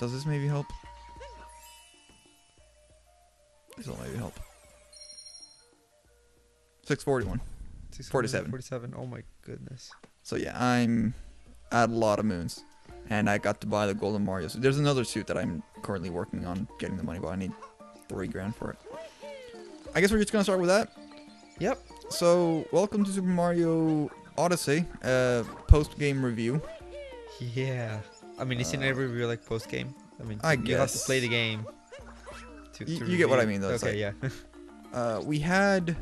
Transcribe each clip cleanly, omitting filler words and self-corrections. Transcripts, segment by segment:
Does this maybe help? This will maybe help. 641. 47. 47. Oh my goodness. So yeah, I'm at a lot of moons. And I got to buy the Golden Mario suit. There's another suit that I'm currently working on getting the money, but I need 3 grand for it. I guess we're just gonna start with that. Yep. So, welcome to Super Mario Odyssey, post-game review. Yeah. I mean, isn't every review like post-game? I mean, I you have to guess. play the game. You get what I mean, though. Okay, yeah. We had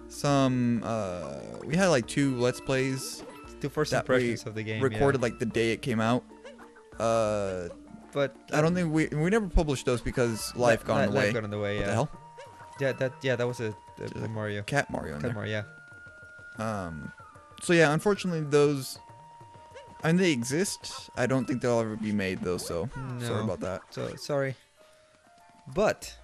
some, we had like 2 Let's Plays. 2 first impressions of the game. Recorded like the day it came out. But I don't think we never published those because life got in the way. Life got in the way, yeah. What the hell? Yeah, that was a Mario. Cat Mario in Cat there. Mario, yeah. So yeah, unfortunately those, I mean, they exist. I don't think they'll ever be made though, so sorry about that. So sorry. But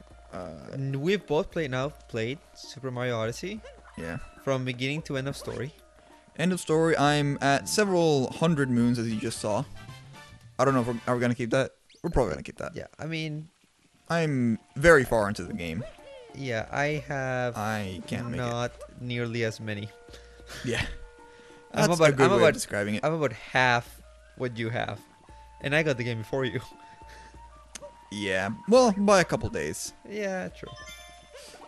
we've both played Super Mario Odyssey. Yeah. From beginning to end of story. End of story. I'm at several hundred moons, as you just saw. I don't know if are we gonna keep that. We're probably gonna keep that. Yeah, I mean, I'm very far into the game. Yeah, I can't make not nearly as many. Yeah. That's a good way of describing it. I'm about half what you have, and I got the game before you. Yeah. Well, by a couple days. Yeah, true.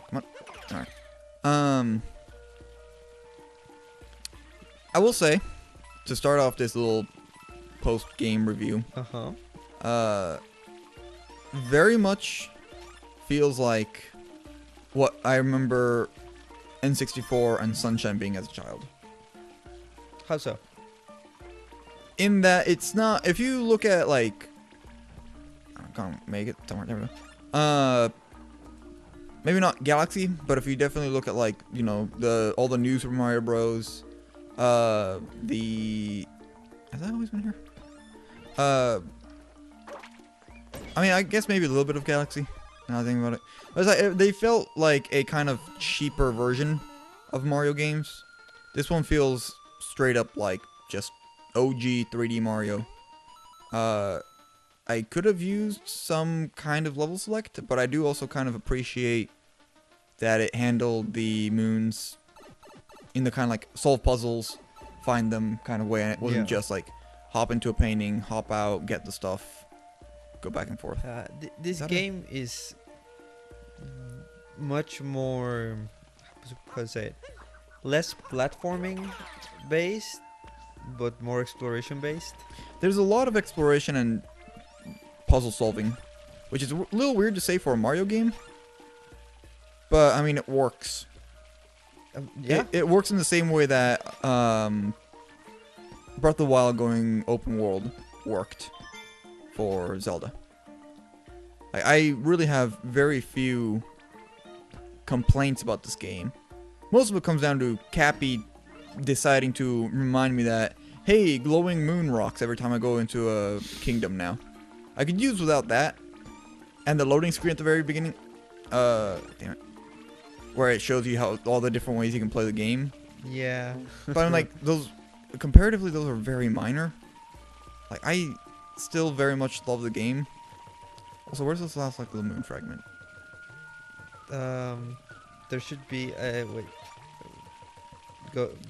Come on. All right. I will say, to start off this little post-game review, very much feels like what I remember N64 and Sunshine being as a child. How so? In that it's not, if you look at like, I can't make it, there we go. Maybe not Galaxy, but if you definitely look at like, you know, all the new Super Mario Bros. Has that always been here? I mean, I guess maybe a little bit of Galaxy. Now I think about it. But it's like, they felt like a kind of cheaper version of Mario games. This one feels straight up like just OG 3D Mario. I could have used some kind of level select, but I do also kind of appreciate that it handled the moons in the kind of like solve puzzles, find them kind of way, and it wasn't just like hop into a painting, hop out, get the stuff, go back and forth. This game is much more, how to say it, less platforming based, but more exploration based. There's a lot of exploration and puzzle solving, which is a little weird to say for a Mario game, but I mean, it works. Yeah, it works in the same way that Breath of the Wild going open world worked for Zelda. I really have very few complaints about this game. Most of it comes down to Cappy deciding to remind me that, hey, glowing moon rocks every time I go into a kingdom now. I could use without that. And the loading screen at the very beginning. Damn it. Where it shows you how all the different ways you can play the game. Yeah. But I'm like, those, comparatively, those are very minor. Like, I still very much love the game. Also, where's this last, like, little moon fragment? There should be, wait.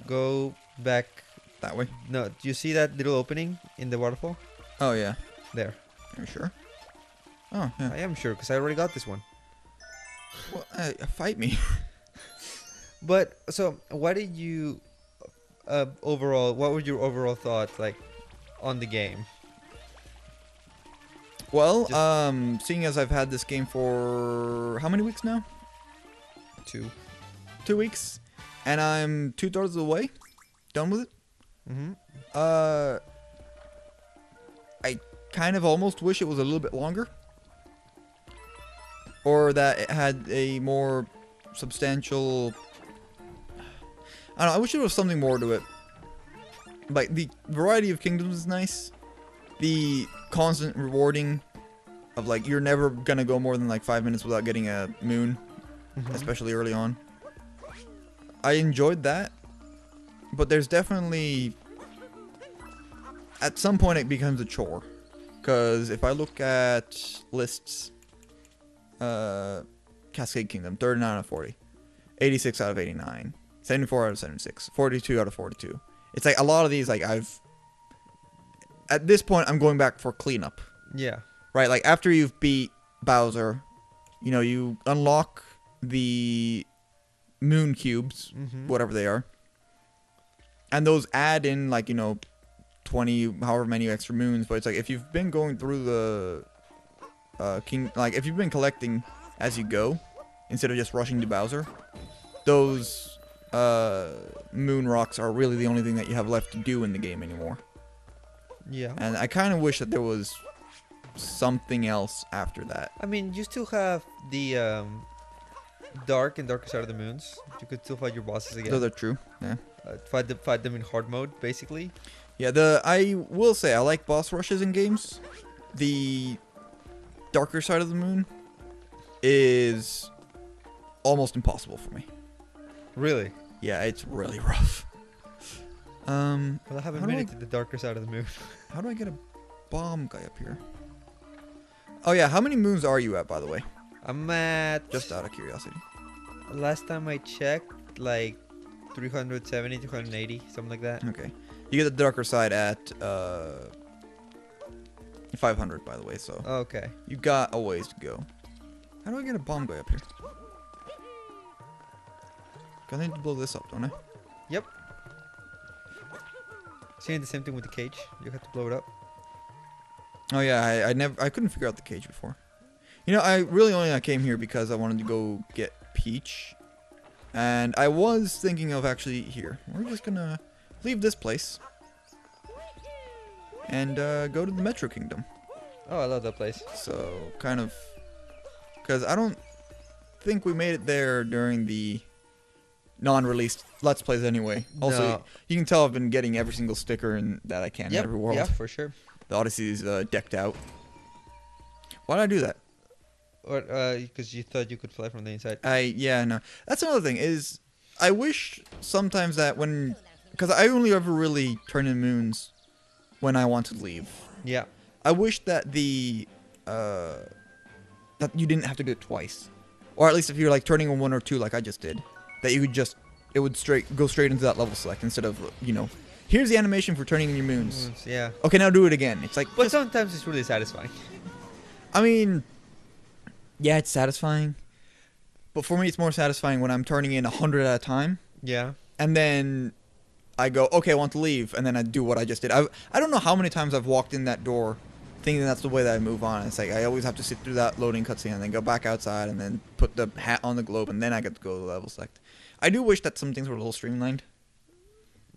Go back. That way? No, do you see that little opening in the waterfall? Oh, yeah. There. Are you sure? Oh, yeah. I am sure, because I already got this one. Well, fight me. But, so, what did you, overall, what were your overall thoughts, like, on the game? Well, seeing as I've had this game for how many weeks now? 2 weeks. And I'm 2/3 of the way done with it. Mm-hmm. I kind of almost wish it was a little bit longer. Or that it had a more substantial... I don't know, I wish there was something more to it. Like, the variety of kingdoms is nice. The constant rewarding of, like, you're never gonna go more than, like, 5 minutes without getting a moon. Especially early on. I enjoyed that. But there's definitely... At some point it becomes a chore. Because if I look at lists, Cascade Kingdom, 39 out of 40. 86 out of 89. 74 out of 76. 42 out of 42. It's like a lot of these, like at this point, I'm going back for cleanup. Yeah. Right? Like after you've beat Bowser, you know, you unlock the moon cubes, whatever they are. And those add in, like, you know, 20, however many extra moons. But it's like if you've been going through the if you've been collecting as you go, instead of just rushing to Bowser, those moon rocks are really the only thing that you have left to do in the game anymore. Yeah. And I kind of wish that there was something else after that. I mean, you still have the dark and darker side of the moons. You could still fight your bosses again. Those are true. Yeah. Fight them in hard mode, basically. Yeah. I will say I like boss rushes in games. The darker side of the moon is almost impossible for me. Really? Yeah, it's really rough. Well, I haven't made it to the darker side of the moon. How do I get a bomb guy up here? Oh yeah, how many moons are you at, by the way? I'm at... Just out of curiosity. Last time I checked, like 370, 380, something like that. Okay. You get the darker side at 500, by the way, so... Okay. You got a ways to go. How do I get a bomb guy up here? I need to blow this up, don't I? Yep. Seeing the same thing with the cage. You have to blow it up. Oh yeah, I couldn't figure out the cage before. You know, I really only came here because I wanted to go get Peach. And I was thinking of actually here. We're just gonna leave this place. And go to the Metro Kingdom. Oh, I love that place. So, kind of... Because I don't think we made it there during the non-released Let's Plays anyway. Also, No. you can tell I've been getting every single sticker that I can in every world. Yeah, for sure. The Odyssey is decked out. Why did I do that? Or because you thought you could fly from the inside. Yeah, no. That's another thing is, I wish sometimes that because I only ever really turn in moons when I want to leave. Yeah. I wish that that you didn't have to do it twice, or at least if you're like turning on 1 or 2 like I just did, that you could it would go straight into that level select instead of, you know, here's the animation for turning in your moons. Yeah. Okay, now do it again. It's like, But sometimes it's really satisfying. I mean, yeah, it's satisfying. But for me, it's more satisfying when I'm turning in 100 at a time. Yeah. And then I go, okay, I want to leave. And then I do what I just did. I don't know how many times I've walked in that door thinking that's the way that I move on. It's like I always have to sit through that loading cutscene and then go back outside and then put the hat on the globe and then I get to go to the level select. I do wish that some things were a little streamlined.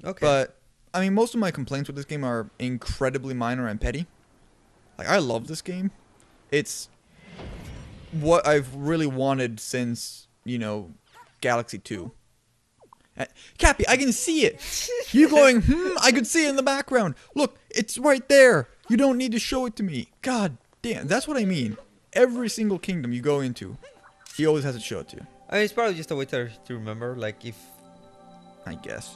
Okay. But, I mean, most of my complaints with this game are incredibly minor and petty. Like, I love this game. It's what I've really wanted since, you know, Galaxy 2. Cappy, I can see it. You going, I could see it in the background. Look, it's right there. You don't need to show it to me. God damn, that's what I mean. Every single kingdom you go into, he always has to show it to you. I mean, it's probably just a way to remember. Like, if... I guess.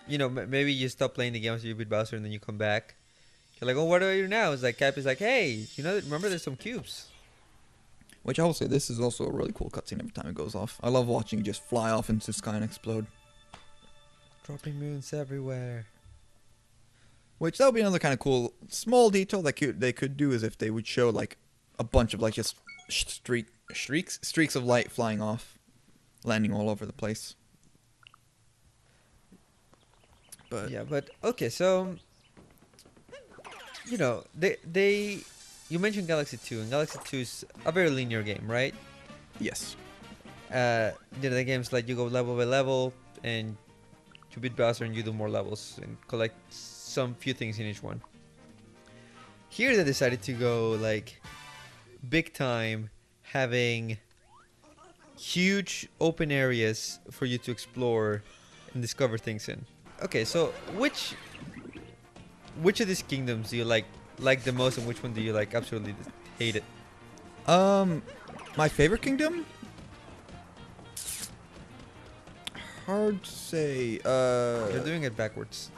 You know, maybe you stop playing the game after you beat Bowser and then you come back. You're like, oh, what do I do now? It's like, Cappy's like, hey, you know, remember there's some cubes. Which I will say, this is also a really cool cutscene every time it goes off. I love watching it just fly off into the sky and explode. Dropping moons everywhere. Which, that would be another kind of cool, small detail that they could do, is if they would show, like, a bunch of, like, just streaks of light flying off, landing all over the place. But Yeah, but, okay, so... You know, you mentioned Galaxy 2, and Galaxy 2 is a very linear game, right? yes. You know, the game's like you go level by level, and you beat Bowser and you do more levels and collect some few things in each one. Here they decided to go like big time, having huge open areas for you to explore and discover things in. Okay, so which of these kingdoms do you like the most, and which one do you like absolutely hate it? My favorite kingdom? Hard to say. You're doing it backwards.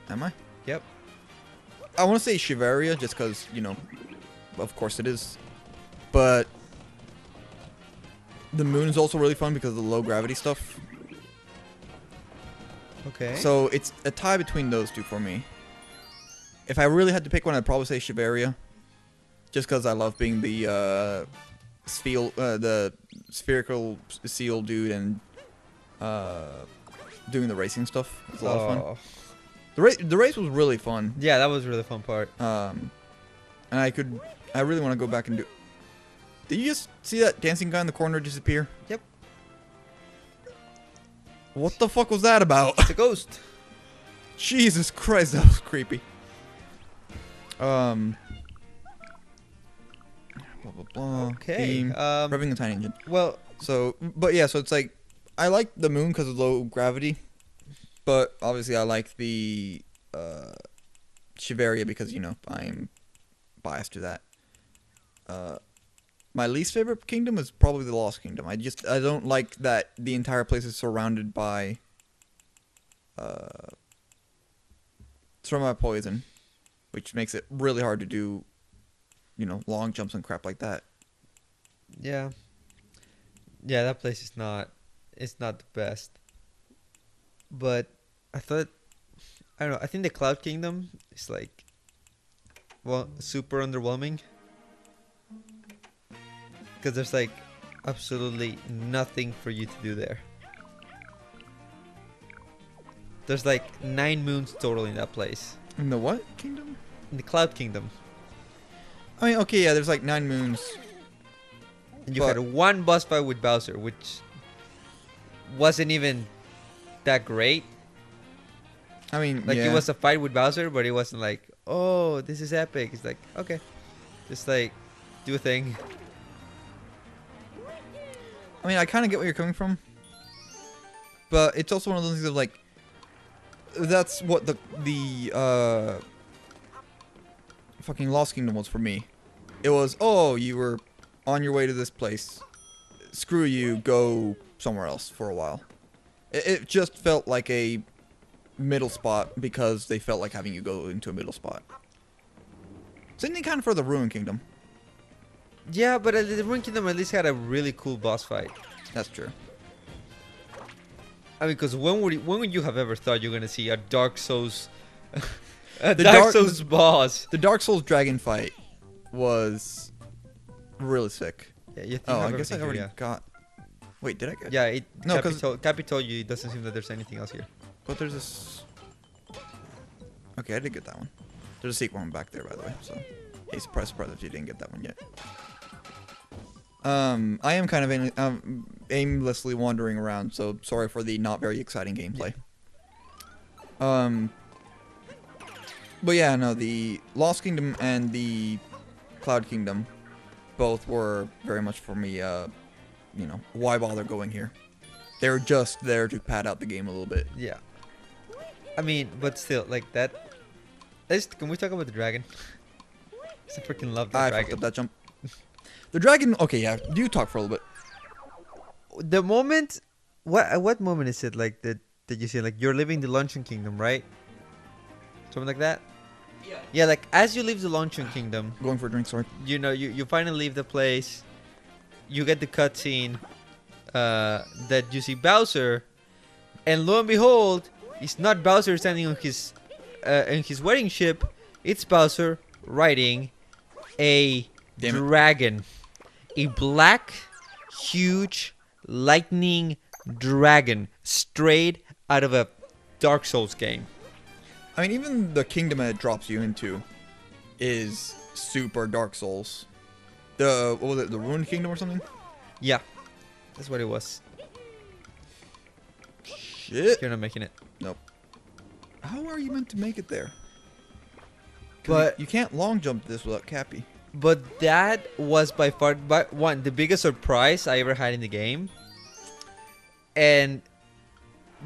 Am I? Yep. I want to say Shiveria just because, you know, of course it is. But the moon is also really fun because of the low gravity stuff. Okay. So it's a tie between those two for me. If I really had to pick one, I'd probably say Shiveria. Just because I love being the spherical seal dude and doing the racing stuff. It's a lot of fun. The race was really fun. Yeah, that was a really fun part. And I really want to go back and do. Did you just see that dancing guy in the corner disappear? Yep. What the fuck was that about? It's a ghost. Jesus Christ, that was creepy. Blah, blah, blah. Okay. Theme. Revving the tiny engine. Well, So, but yeah, so it's like, I like the moon because of low gravity, but obviously I like the Shiveria because, you know, I'm biased to that. My least favorite kingdom is probably the Lost Kingdom. I don't like that the entire place is surrounded by poison, which makes it really hard to do, you know, long jumps and crap like that. yeah. Yeah, that place is not, it's not the best. But I thought, I don't know, I think the Cloud Kingdom is like, well, super underwhelming. Because there's like absolutely nothing for you to do there. There's like 9 moons total in that place. In the what kingdom? In the Cloud Kingdom. I mean, okay, yeah, there's like 9 moons. And you had one boss fight with Bowser, which wasn't even that great. I mean, Like, yeah. it was a fight with Bowser, but it wasn't like, oh, this is epic. It's like, okay. Just like, do a thing. I mean, I kind of get where you're coming from. But it's also one of those things of like, that's what the fucking Lost Kingdom was for me. It was, oh, you were on your way to this place. Screw you, go somewhere else for a while. It just felt like a middle spot because they felt like having you go into a middle spot. Same thing kind of for the Ruin Kingdom. Yeah, but the Ruin Kingdom at least had a really cool boss fight. That's true. I mean, because when would you have ever thought you're gonna see a Dark Souls, The Dark Souls boss? The Dark Souls dragon fight was really sick. Yeah, you think Oh, you I have guess I everything already here, got. Wait, did I get? yeah. Yeah, No, Cappy told you it doesn't seem that there's anything else here. But there's this. Okay, I did get that one. There's a secret one back there, by the way. So, hey, surprise if you didn't get that one yet. I am kind of aimlessly wandering around, so sorry for the not very exciting gameplay. But yeah, no, the Lost Kingdom and the Cloud Kingdom both were very much for me, you know, why bother going here? They're just there to pad out the game a little bit. Yeah. I mean, but still, like that. Can we talk about the dragon? I freaking love the I dragon. fucked up that jump. The dragon, okay, yeah, you talk for a little bit. The moment, what moment is it like that you see? Like you're leaving the Luncheon Kingdom, right? Something like that. Yeah. Yeah, like as you leave the Luncheon Kingdom, Going for a drink, sorry. you know, you finally leave the place. You get the cutscene that you see Bowser, and lo and behold, it's not Bowser standing on his wedding ship. It's Bowser riding a Damn it. dragon, a black, huge, lightning dragon, straight out of a Dark Souls game. I mean, even the kingdom that it drops you into is super Dark Souls. What was it, the Ruined Kingdom or something? Yeah, that's what it was. Shit. You're not making it. Nope. How are you meant to make it there? 'Cause But you can't long jump this without Cappy. But that was by far the biggest surprise I ever had in the game, and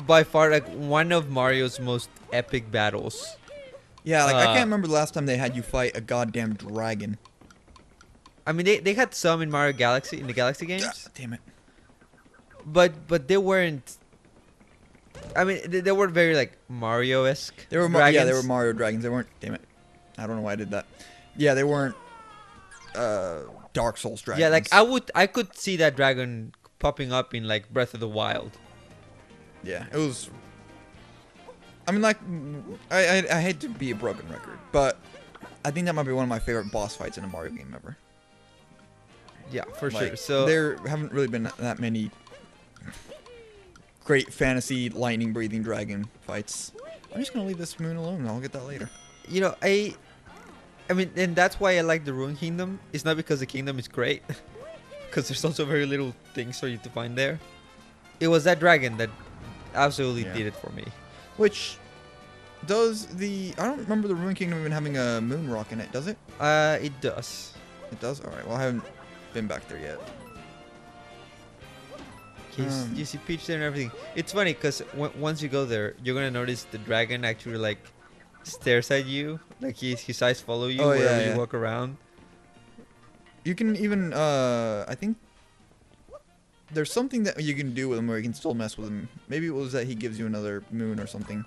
by far like one of Mario's most epic battles. Yeah, like I can't remember the last time they had you fight a goddamn dragon. I mean, they had some in Mario Galaxy, in the Galaxy games, God damn it. but they weren't. I mean, they were very like Mario-esque. They were dragons. yeah, they were Mario dragons. They weren't. Damn it. I don't know why I did that. Yeah, they weren't Dark Souls dragons. Yeah, like I could see that dragon popping up in like Breath of the Wild. Yeah, it was. I mean, like, I hate to be a broken record, but I think that might be one of my favorite boss fights in a Mario game ever. Yeah, for Like, sure. So there haven't really been that many great fantasy lightning breathing dragon fights. I'm just gonna leave this moon alone. I'll get that later. you know, I mean, and that's why I like the Ruin Kingdom. It's not because the kingdom is great, because there's also very little things for you to find there. It was that dragon that absolutely did it for me. Which does the I don't remember the Ruin Kingdom even having a moon rock in it, does it? It does. It does. All right. Well, I haven't been back there yet. You see Peach there and everything. It's funny because once you go there, you're gonna notice the dragon actually like stares at you, like his eyes follow you wherever you walk around. You can even I think there's something that you can do with him where you can still mess with him. Maybe it was that he gives you another moon or something.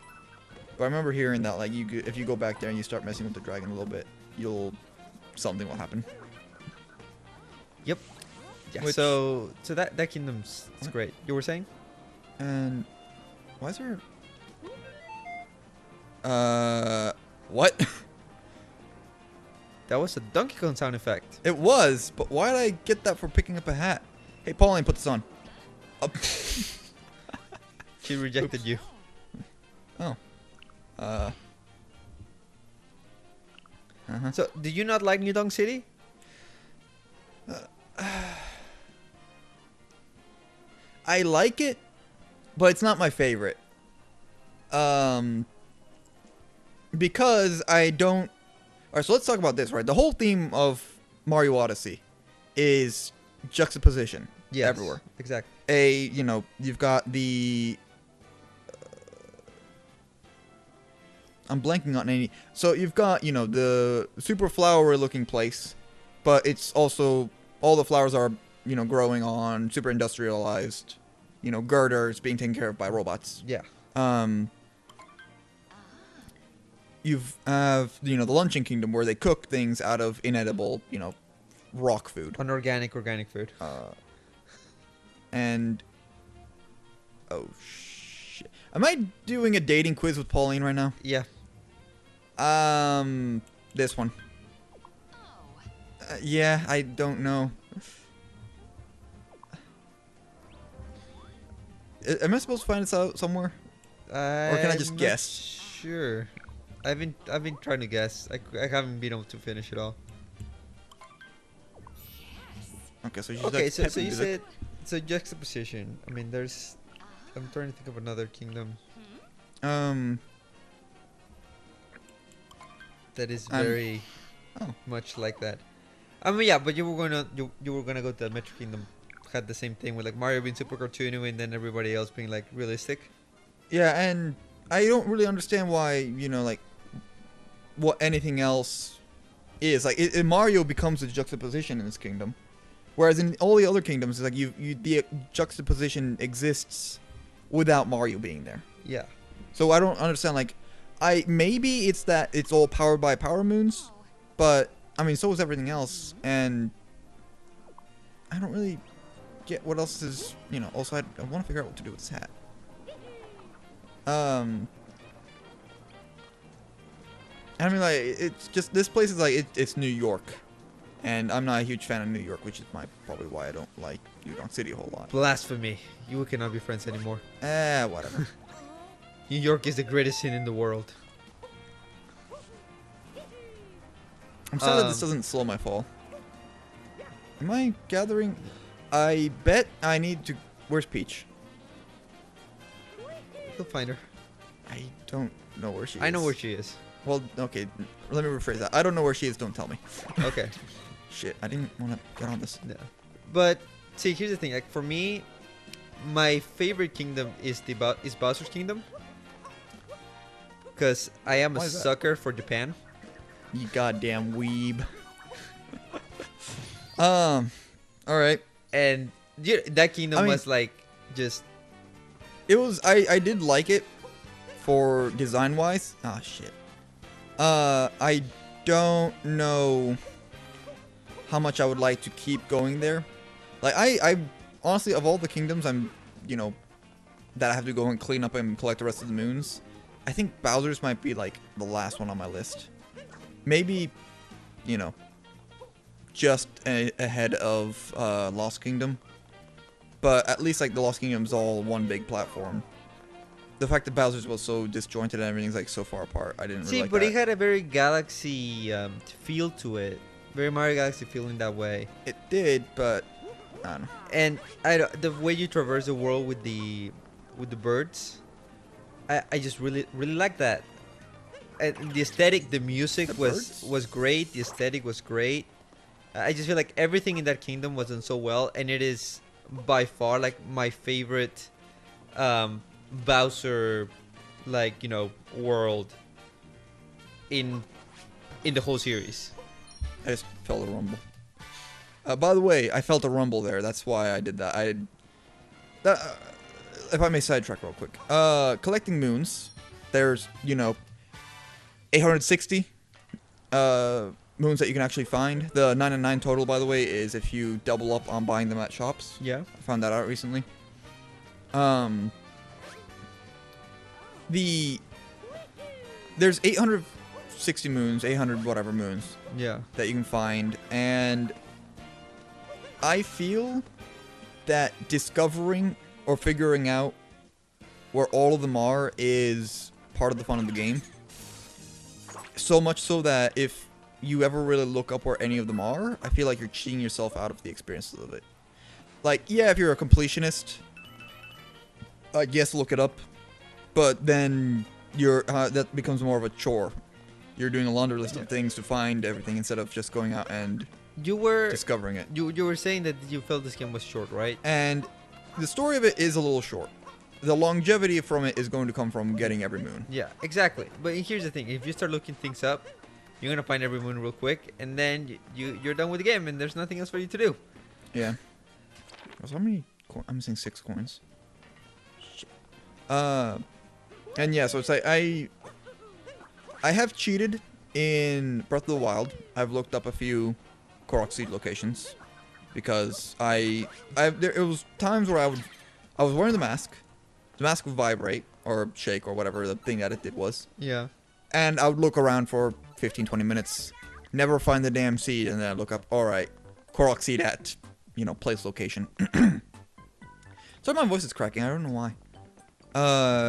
But I remember hearing that like if you go back there and you start messing with the dragon a little bit, something will happen. Yep. Yeah. Which- So that kingdom's it's great. You were saying? And why is there what? That was a Donkey Kong sound effect. It was, but why did I get that for picking up a hat? Hey, Pauline, put this on. She rejected you. Oh. So, did you not like New Donk City? I like it, but it's not my favorite. Because I don't. Alright, so let's talk about this, right? The whole theme of Mario Odyssey is juxtaposition. Yes, everywhere. Exactly. You've got the. I'm blanking on any. So you've got, the super flowery looking place, but it's also all the flowers are, growing on super industrialized, girders being taken care of by robots. Yeah. You have, the Luncheon Kingdom where they cook things out of inedible, rock food. Organic food. And oh shit, am I doing a dating quiz with Pauline right now? Yeah. This one. Yeah, I don't know. Am I supposed to find this out somewhere? Or can I just I'm guess? not sure. I've been trying to guess. I haven't been able to finish it all. Okay, so So you said it's a juxtaposition. I mean, I'm trying to think of another kingdom that is very much like that. I mean, yeah, but you were gonna go to the Metro Kingdom. Had the same thing with like Mario being super cartoony and then everybody else being like realistic. Yeah, and I don't really understand why, what anything else is. Like, Mario becomes a juxtaposition in this kingdom. Whereas in all the other kingdoms, it's like the juxtaposition exists without Mario being there. Yeah. So I don't understand, like, maybe it's that it's all powered by power moons, but, I mean, so is everything else, and I don't really get what else is, also I want to figure out what to do with this hat. I mean, like, it's just, this place is like, it's New York, and I'm not a huge fan of New York, which is probably why I don't like New Donk City a whole lot. Blasphemy. You cannot be friends anymore. Whatever. New York is the greatest city in the world. I'm sad that this doesn't slow my fall. Am I gathering? I bet I need to... Where's Peach? You'll find her. I don't know where she is. I know where she is. Well, okay, let me rephrase that. I don't know where she is, don't tell me. Okay. Shit, I didn't want to get on this. Yeah. But, see, here's the thing. Like, for me, my favorite kingdom is Bowser's Kingdom. Because I am a sucker for Japan. You goddamn weeb. Alright. And that kingdom was like, just... It was, I did like it for design-wise. Ah, shit. I don't know how much I would like to keep going there. Like, I honestly, of all the kingdoms that I have to go and clean up and collect the rest of the moons, I think Bowser's might be, like, the last one on my list. Maybe, just ahead of Lost Kingdom. But at least, like, the Lost Kingdom's all one big platform. The fact that Bowser's was so disjointed and everything's, like, so far apart, I didn't really like but that. it had a very Galaxy feel to it. Very Mario Galaxy feel in that way. It did, but I don't know. And the way you traverse the world with the birds, I just really like that. And the aesthetic, the music was great. The aesthetic was great. I just feel like everything in that kingdom was done so well, and it is by far like my favorite Bowser, world in the whole series. I just felt a rumble. By the way, I felt a rumble there. That's why I did that. If I may sidetrack real quick. Collecting moons. There's, 860 moons that you can actually find. The 999 total, by the way, is if you double up on buying them at shops. Yeah. I found that out recently. There's 860 moons, 800 whatever moons. Yeah. That you can find, and I feel that discovering or figuring out where all of them are is part of the fun of the game. So much so that if you ever really look up where any of them are, I feel like you're cheating yourself out of the experience of it. Like, yeah, if you're a completionist, yes, look it up, but then that becomes more of a chore. You're doing a laundry list of things to find everything instead of just going out and discovering it. You were saying that you felt this game was short, right? And the story of it is a little short. The longevity from it is going to come from getting every moon. Yeah, exactly. But here's the thing: if you start looking things up, you're gonna find every moon real quick, and then you're done with the game, and there's nothing else for you to do. Yeah. So how many? I'm missing 6 coins. Shit. And yeah, so it's like I have cheated in Breath of the Wild. I've looked up a few Korok Seed locations because it was times where I was wearing the mask. The mask would vibrate or shake or whatever the thing that it did was. Yeah. And I would look around for 15-20 minutes, never find the damn seed, and then I'd look up, all right, Korok Seed at, place location. So my voice is cracking. I don't know why.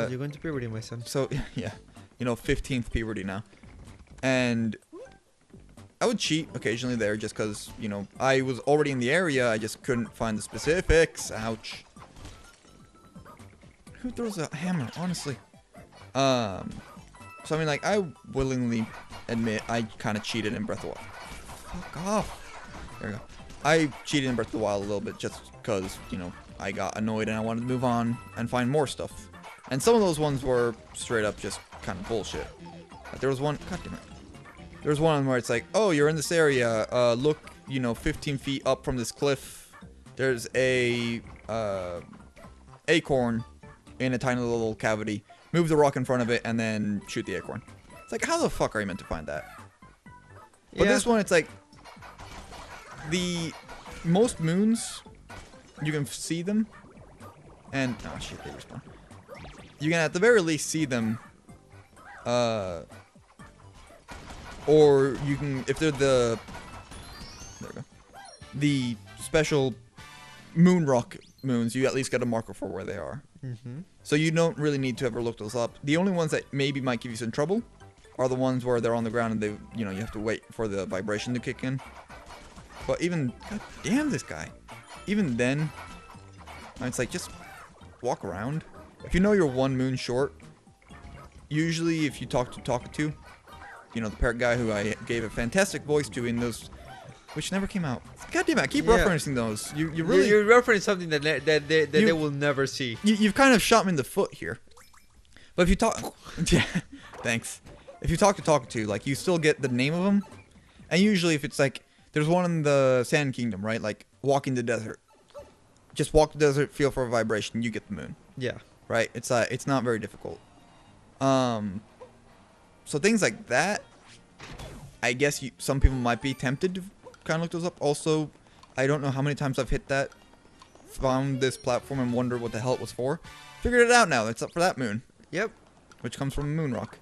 You're going to puberty, my son. So, yeah. 15th puberty now. And I would cheat occasionally there just because, I was already in the area. I just couldn't find the specifics. Ouch. Who throws a hammer, honestly? So, I mean, like, I willingly admit I kind of cheated in Breath of the Wild. Fuck off. There we go. I cheated in Breath of the Wild a little bit just because, I got annoyed and I wanted to move on and find more stuff. And some of those ones were straight up just kind of bullshit. Like there was one, god damn it. There was one where it's like, oh, you're in this area. Look, 15 feet up from this cliff. There's a acorn in a tiny little cavity. Move the rock in front of it and then shoot the acorn. It's like, how the fuck are you meant to find that? But this one, it's like, the most moons, you can see them. And, oh shit, they respawn. You can at the very least see them. Or you can, if they're there we go. The special moon rock moons, you at least get a marker for where they are. Mm-hmm. So you don't really need to ever look those up. The only ones that maybe might give you some trouble are the ones where they're on the ground and they, you have to wait for the vibration to kick in. But even, god damn this guy. Even then, it's like just walk around. If you know you're one moon short, usually if you talk to, the parrot guy who I gave a fantastic voice to in those, which never came out. God damn it, I keep referencing those. You really... You reference something that they will never see. You've kind of shot me in the foot here. But if you talk... Yeah, thanks. If you talk to, like, you still get the name of them. And usually if it's like, there's one in the Sand Kingdom, right? Like, walking the desert. Just walk the desert, feel for a vibration, you get the moon. Yeah. Right? It's not very difficult. So things like that, I guess some people might be tempted to kind of look those up. Also, I don't know how many times I've hit that, found this platform and wondered what the hell it was for. Figured it out now. It's up for that moon. Yep. Which comes from a moon rock.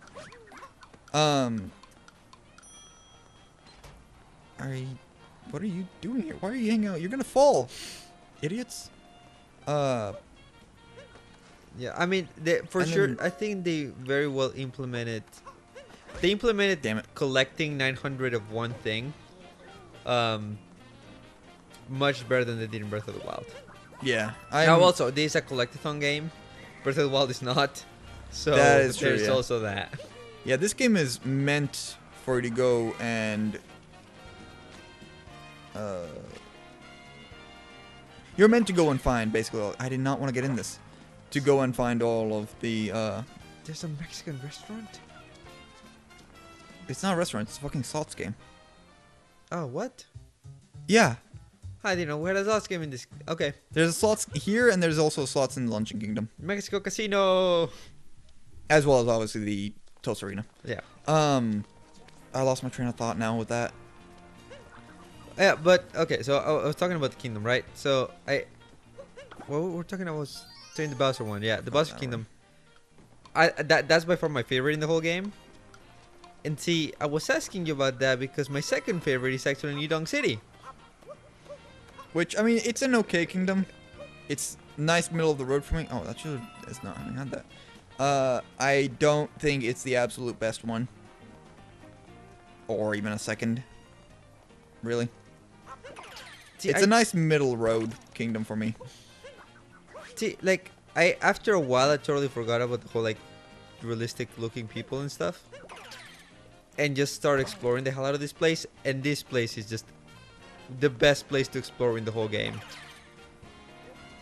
What are you doing here? Why are you hanging out? You're gonna fall, idiots. Yeah, I mean, I think they very well implemented. They implemented, damn it, collecting 900 of one thing, much better than they did in Breath of the Wild. Yeah. Now, also, this is a collectathon game. Breath of the Wild is not. So that is true, there's also that. Yeah, this game is meant for you to go and you're meant to go and find basically. I did not want to get in this. To go and find all of the There's a Mexican restaurant? It's not a restaurant, it's a fucking slots game. Oh, what? Yeah. I didn't know we had a slots game in this. Okay. There's slots here and there's also slots in the Luncheon Kingdom. Mexico Casino. As well as obviously the Toast Arena. Yeah. I lost my train of thought now with that. Yeah, but okay, so I was talking about the kingdom, right? So what we're talking about was saying the Bowser one. Yeah, the Bowser Kingdom. That's by far my favorite in the whole game. And see, I was asking you about that because my second favorite is actually New Donk City. Which, I mean, it's an okay kingdom. It's nice middle of the road for me. Oh, that should it's not having had that. I don't think it's the absolute best one. Or even a second. Really. See, it's a nice middle road kingdom for me. See, like, after a while, I totally forgot about the whole, like, realistic looking people and stuff. And just start exploring the hell out of this place. And this place is just the best place to explore in the whole game.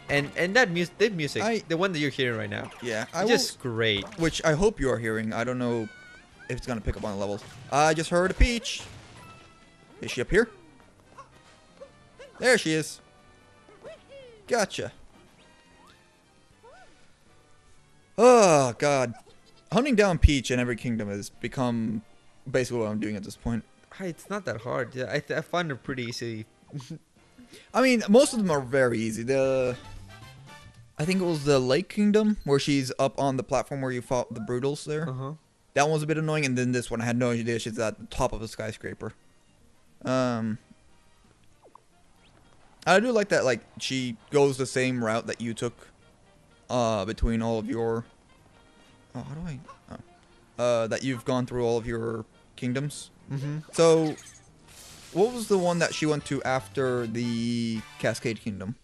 And that music, the one that you're hearing right now. Yeah. It's just great. Which I hope you are hearing. I don't know if it's going to pick up on the levels. I just heard a Peach. Is she up here? There she is. Gotcha. Oh, God. Hunting down Peach in every kingdom has become basically what I'm doing at this point. It's not that hard. Yeah, I find it pretty easy. I mean, most of them are very easy. I think it was the Lake Kingdom where she's up on the platform where you fought the Brutals there. That one was a bit annoying, and then this one I had no idea she's at the top of a skyscraper. I do like that, like, she goes the same route that you took between all of your... Oh, how do I... Oh. That you've gone through all of your kingdoms. So, what was the one that she went to after the Cascade Kingdom?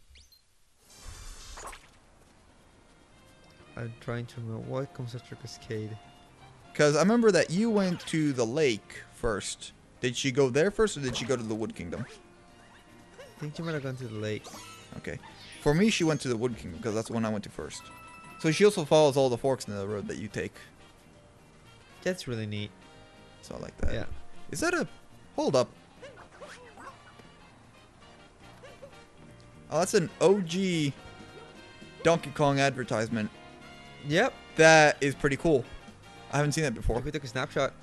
I'm trying to remember what comes after Cascade. Because I remember that you went to the lake first. Did she go there first, or did she go to the Wood Kingdom? I think she might have gone to the lake. Okay. For me, she went to the Wood Kingdom, because that's the one I went to first. So she also follows all the forks in the road that you take. That's really neat. So I like that. Yeah. Is that a... Hold up. Oh, that's an OG Donkey Kong advertisement. Yep. That is pretty cool. I haven't seen that before. We took a snapshot.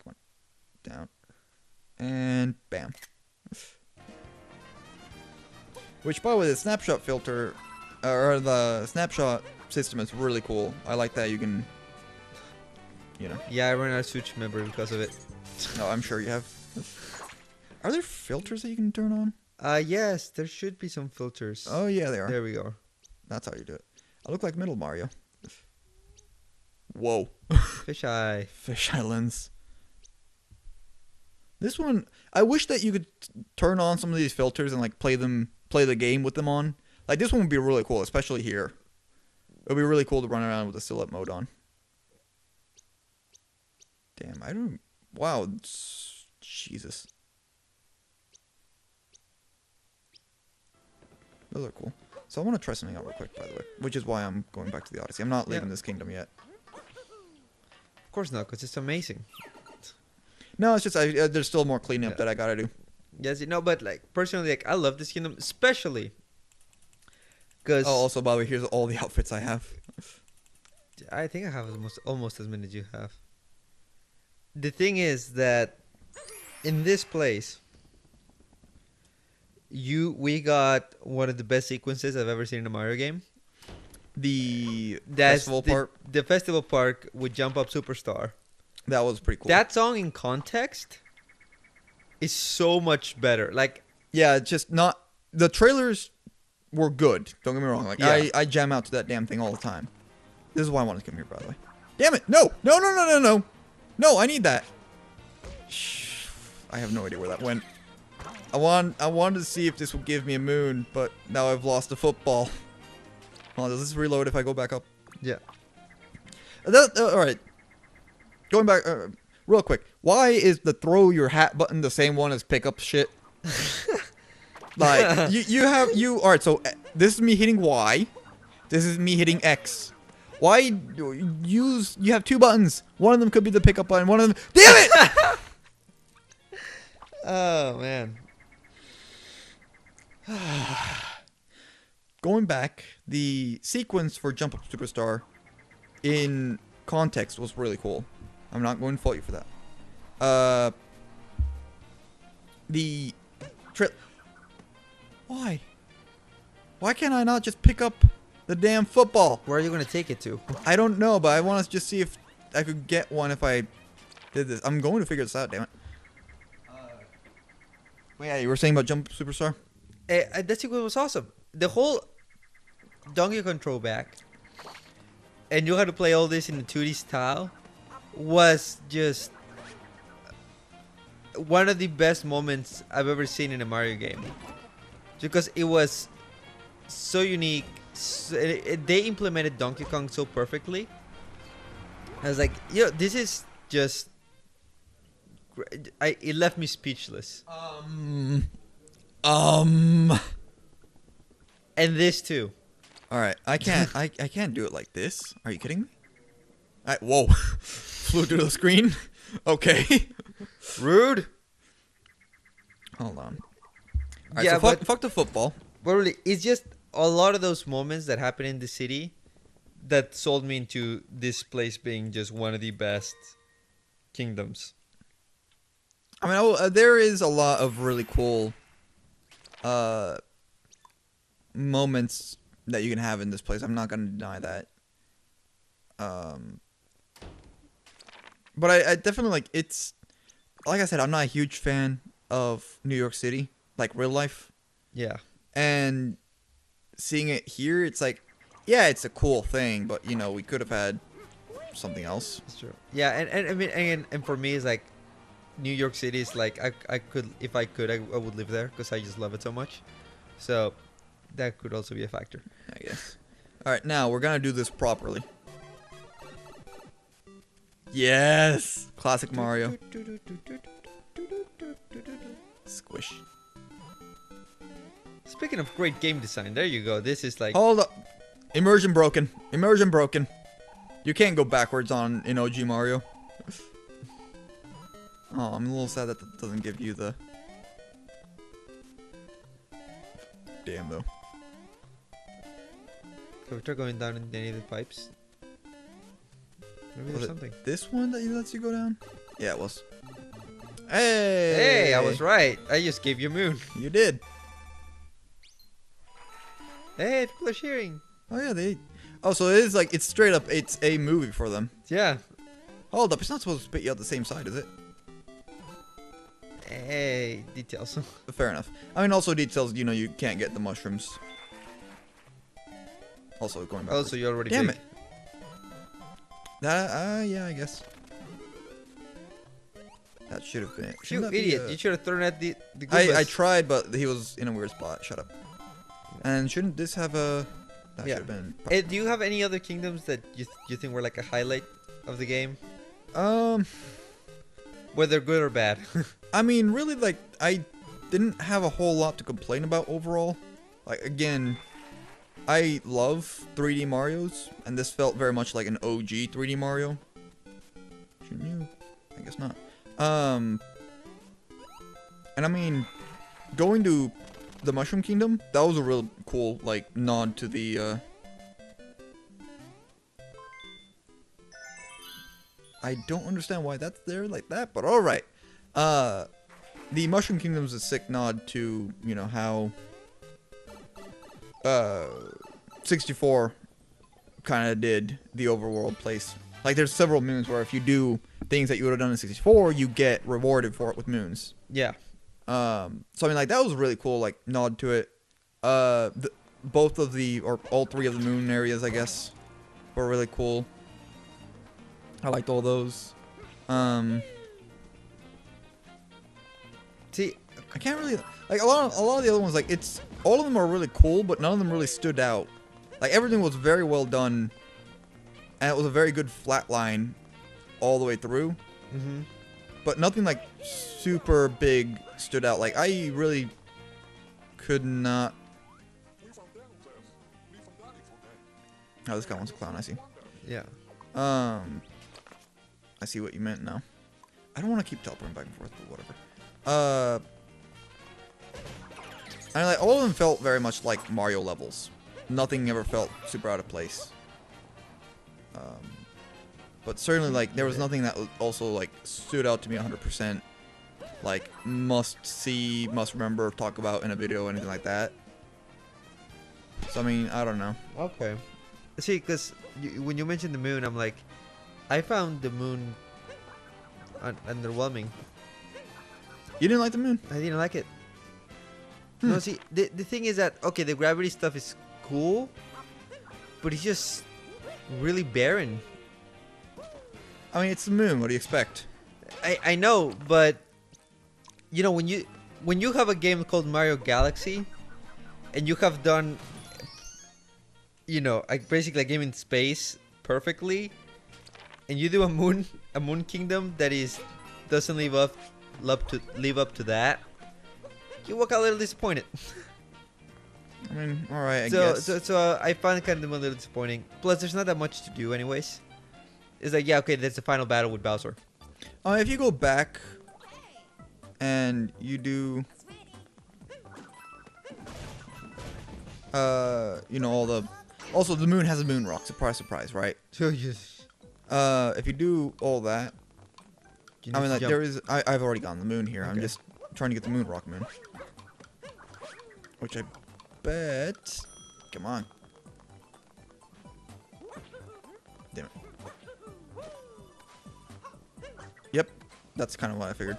Come on. Down. And bam. Which, by the way, the snapshot filter, or the snapshot system is really cool. I like that you can, you know. Yeah, I ran out of Switch memory because of it. No, I'm sure you have. Are there filters that you can turn on? Yes, there should be some filters. Oh, yeah, they are. There we go. That's how you do it. I look like Middle Mario. Whoa. Fisheye. Fisheye lens. This one, I wish that you could turn on some of these filters and like play the game with them on. Like this one would be really cool, especially here. It would be really cool to run around with the silhouette mode on. Damn, I don't... Wow. Jesus. Those are cool. So I want to try something out real quick, by the way. Which is why I'm going back to the Odyssey. I'm not leaving this kingdom yet. Of course not, because it's amazing. No, it's just there's still more cleanup that I gotta do. Yes, no, but like personally, like I love this kingdom, especially because. Oh, also, by the way, here's all the outfits I have. I think I have almost as many as you have. The thing is that in this place, we got one of the best sequences I've ever seen in a Mario game. The That's festival part, the festival park with Jump Up Superstar. that was pretty cool. That song in context is so much better. Like, yeah, it's just not the trailers were good. Don't get me wrong. Like Yeah. I jam out to that damn thing all the time. This is why I wanted to come here, by the way. Damn it! No! No! No! No! No! No! No! I need that. Shh. I have no idea where that went. I wanted to see if this would give me a moon, but now I've lost a football. Hold on, does this reload if I go back up? yeah. All right. Going back real quick. Why is the throw your hat button the same one as pick up shit? Like you all right, so this is me hitting Y. This is me hitting X. Why you have two buttons? One of them could be the pickup button. One of them. Damn it! Oh man. Going back, the sequence for Jump Up Superstar in context was really cool. I'm not going to fault you for that. The why? Why can't I not just pick up the damn football? Where are you gonna take it to? I don't know, but I want to just see if I could get one if I did this. I'm going to figure this out, damn it. Well, yeah, you were saying about Jump Up Superstar? That sequence was awesome. The whole Donkey Kong throwback, and you had to play all this in the 2D style, was just one of the best moments I've ever seen in a Mario game. Because it was so unique. They implemented Donkey Kong so perfectly. I was like, this is just. It left me speechless. And this too. All right, I can't do it like this. Are you kidding me? Whoa, flew through the screen. Okay. Rude. Hold on. All right, Yeah, so fuck the football. But really, it's just a lot of those moments that happen in the city that sold me into this place being just one of the best kingdoms. I mean, there is a lot of really cool moments that you can have in this place. I'm not going to deny that. But I definitely like it's like I said, I'm not a huge fan of New York City, like real life. Yeah. And seeing it here, it's like, yeah, it's a cool thing, but we could have had something else. That's true. Yeah, and I mean, and for me, it's like New York City is like I could, if I could, I would live there because I just love it so much. So that could also be a factor. I guess. All right, now we're gonna do this properly. Yes, classic Mario. Squish. Speaking of great game design, there you go. This is like. Hold up. Immersion broken. Immersion broken. You can't go backwards in OG Mario. Oh, I'm a little sad that doesn't give you the. Damn though. Can we try going down in any of the pipes? Maybe there's something. This one that lets you go down? Yeah, it was. Hey! Hey, I was right. I just gave you a moon. You did. Hey, people are cheering. Oh yeah, Oh, so it is like it's straight up. It's a movie for them. Yeah. Hold up, it's not supposed to spit you out the same side, is it? Hey, details. Fair enough. I mean, also details. You can't get the mushrooms. Also going back. Also, you already. Damn big. it. Yeah, I guess. That should have been it. You Shouldn't that be, idiot! You should have thrown at the Goombas. I tried, but he was in a weird spot. Shut up. And shouldn't this have a? That Yeah. should have been. Do you have any other kingdoms that you think were like a highlight of the game, whether good or bad? I mean, really, like I didn't have a whole lot to complain about overall. Like again, I love 3D Marios, and this felt very much like an OG 3D Mario. Shouldn't you? I guess not. And I mean, going to the Mushroom Kingdom, that was a real cool, like, nod to the, I don't understand why that's there like that, but all right. The Mushroom Kingdom is a sick nod to, you know, how 64 kind of did the overworld place. Like, there's several moons where if you do things that you would have done in 64, you get rewarded for it with moons. Yeah. So I mean, like, that was a really cool, like, nod to it. Both of the, or all three of the moon areas, I guess, were really cool. I liked all those. See, I can't really, like, a lot of the other ones, like, it's, all of them are really cool, but none of them really stood out. Like, everything was very well done, and it was a very good flat line all the way through. mm-hmm. But nothing, like, super big stood out. Like, I really could not... Oh, this guy wants a clown, I see. Yeah. I see what you meant now. I don't want to keep teleporting back and forth, but whatever. I mean, like, all of them felt very much like Mario levels. Nothing ever felt super out of place. But certainly, like, there was nothing that also, like, stood out to me 100%. Like, must see, must remember, talk about in a video, anything like that. So, I mean, I don't know. Okay. See, because when you mentioned the moon, I'm like, I found the moon underwhelming. You didn't like the moon? I didn't like it. No, see, the thing is that, okay, the gravity stuff is cool, but it's just really barren. I mean, it's the moon. What do you expect? I know, but you know, when you have a game called Mario Galaxy, and you have done, you know, basically a game in space perfectly, and you do a moon kingdom that doesn't live up to that, you walk out a little disappointed. I mean, all right, I guess. So I find it kind of a little disappointing. Plus, there's not that much to do, anyways. It's like, yeah, okay, that's the final battle with Bowser. If you go back and you do, you know, all the, also the moon has a moon rock. Surprise, surprise, right? So yes. If you do all that, I mean, like, jump. there is, I've already gotten the moon here. Okay. I'm just trying to get the moon rock moon, which I bet. Come on. Damn it. Yep, that's kind of what I figured.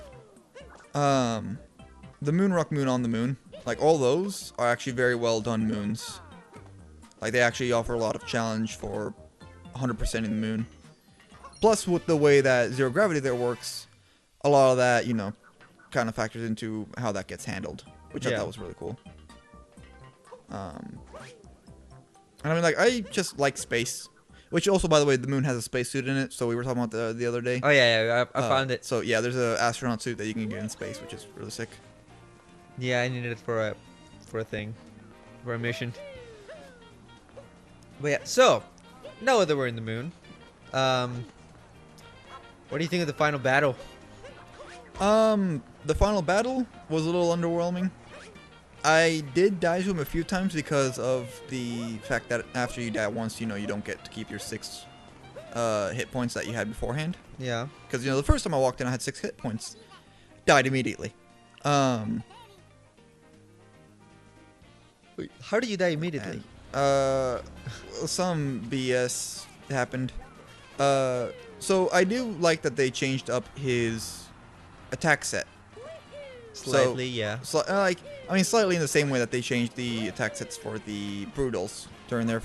The moon rock moon on the moon, like, all those are actually very well done moons. Like, they actually offer a lot of challenge for 100% in the moon. Plus, with the way that zero gravity there works, a lot of that, you know, kind of factors into how that gets handled, which I thought was really cool. And I mean, like, I just like space. Which also, by the way, the moon has a spacesuit in it, so we were talking about the other day. Oh yeah, I found it. So yeah, there's an astronaut suit that you can get in space, which is really sick. Yeah, I needed it for a thing, for a mission. But yeah, so now that we're in the moon, what do you think of the final battle? The final battle was a little underwhelming. I did die to him a few times because of the fact that after you die once, you know, you don't get to keep your 6 hit points that you had beforehand. Yeah. Because, you know, the first time I walked in, I had 6 hit points. Died immediately. Wait, how did you die immediately? Some BS happened. So I do like that they changed up his attack set. Slightly, yeah. So, I mean, slightly in the same way that they changed the attack sets for the Brutals during your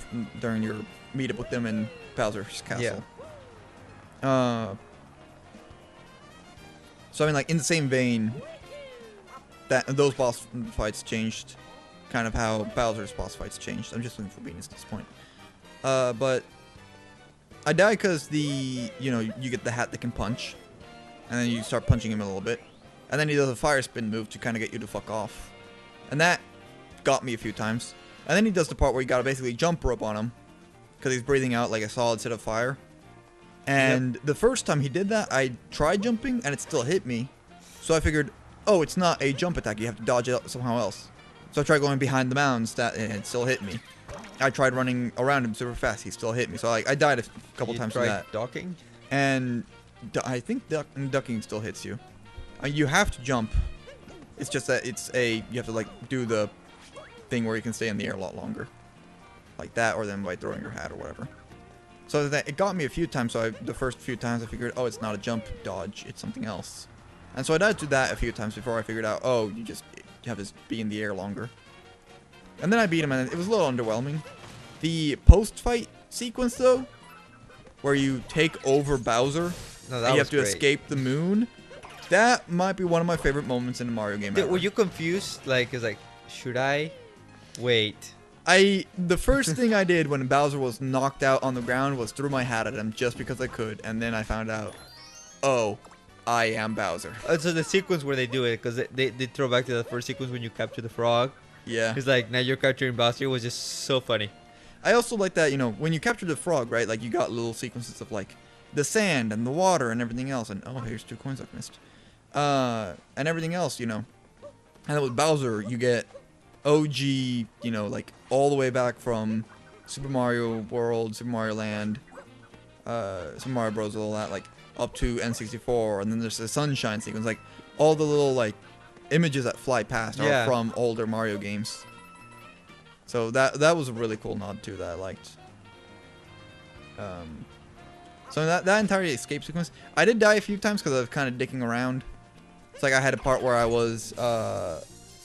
meetup with them in Bowser's Castle. Yeah. So I mean, like, in the same vein, that those boss fights changed, kind of how Bowser's boss fights changed. I'm just looking for Venus at this point. But I die because you get the hat that can punch, and then you start punching him a little bit. And then he does a fire spin move to kind of get you to fuck off. And that got me a few times. And then he does the part where you gotta basically jump rope on him, because he's breathing out like a solid set of fire. And the first time he did that, I tried jumping and it still hit me. So I figured, oh, it's not a jump attack, you have to dodge it somehow else. So I tried going behind the mounds, and it still hit me. I tried running around him super fast, he still hit me. So I died a couple times for that. Docking? And I think ducking still hits you. You have to jump. It's just that you have to like do the thing where you can stay in the air a lot longer, like that, or then by throwing your hat or whatever. So that it got me a few times. So the first few times I figured, oh, it's not a jump dodge, it's something else. And so I died to that a few times before I figured out, oh, you have to be in the air longer. And then I beat him, and it was a little underwhelming. The post-fight sequence, though, where you take over Bowser, No, and you have to escape the moon, that might be one of my favorite moments in a Mario game ever. Were you confused? Like, it's like, should I wait? The first thing I did when Bowser was knocked out on the ground was threw my hat at him just because I could, and then I found out, oh, I am Bowser. So the sequence where they do it, because they throw back to the first sequence when you capture the frog. Yeah. It's like, now you're capturing Bowser. It was just so funny. I also like that, when you capture the frog, right, like you got little sequences of like the sand and the water and everything else, and oh, here's 2 coins I've missed. And everything else, and then with Bowser, you get OG, like all the way back from Super Mario World, Super Mario Land, Super Mario Bros, all that, like up to N64, and then there's the Sunshine sequence, like all the little like images that fly past are from older Mario games. So that was a really cool nod too that I liked. So that entire escape sequence, I did die a few times because I was kind of dicking around. It's like I had a part where I was,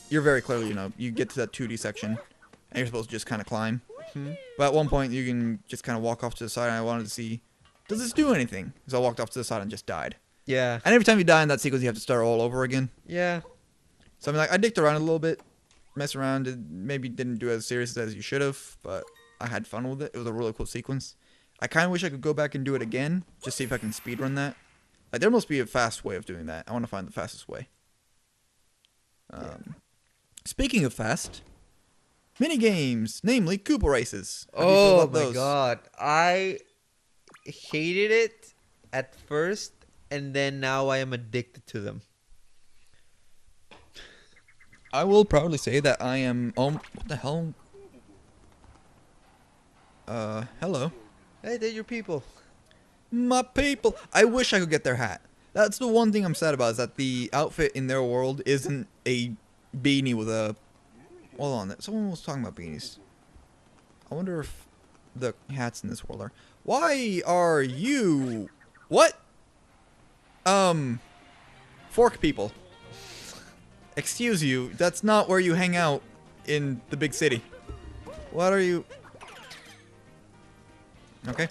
you're very clearly, you get to that 2D section, and you're supposed to just kind of climb. Hmm. But at one point, you can just kind of walk off to the side, and I wanted to see, does this do anything? So I walked off to the side and just died. Yeah. And every time you die in that sequence, you have to start all over again. Yeah. So I dicked around a little bit, messed around, maybe didn't do as serious as you should have, but I had fun with it. It was a really cool sequence. I kind of wish I could go back and do it again, just see if I can speedrun that. Like, there must be a fast way of doing that. I want to find the fastest way. Speaking of fast, mini games, namely Koopa races. How do you feel Oh about my those? god. I hated it at first, and then now I am addicted to them. I will proudly say that I am. What the hell? Hello. Hey, they're your people. My people. I wish I could get their hat. That's the one thing I'm sad about, is that the outfit in their world isn't a beanie with a... Hold on, someone was talking about beanies. I wonder if the hats in this world are... Why are you... What? Fork people. Excuse you, that's not where you hang out in the big city. What are you... Okay.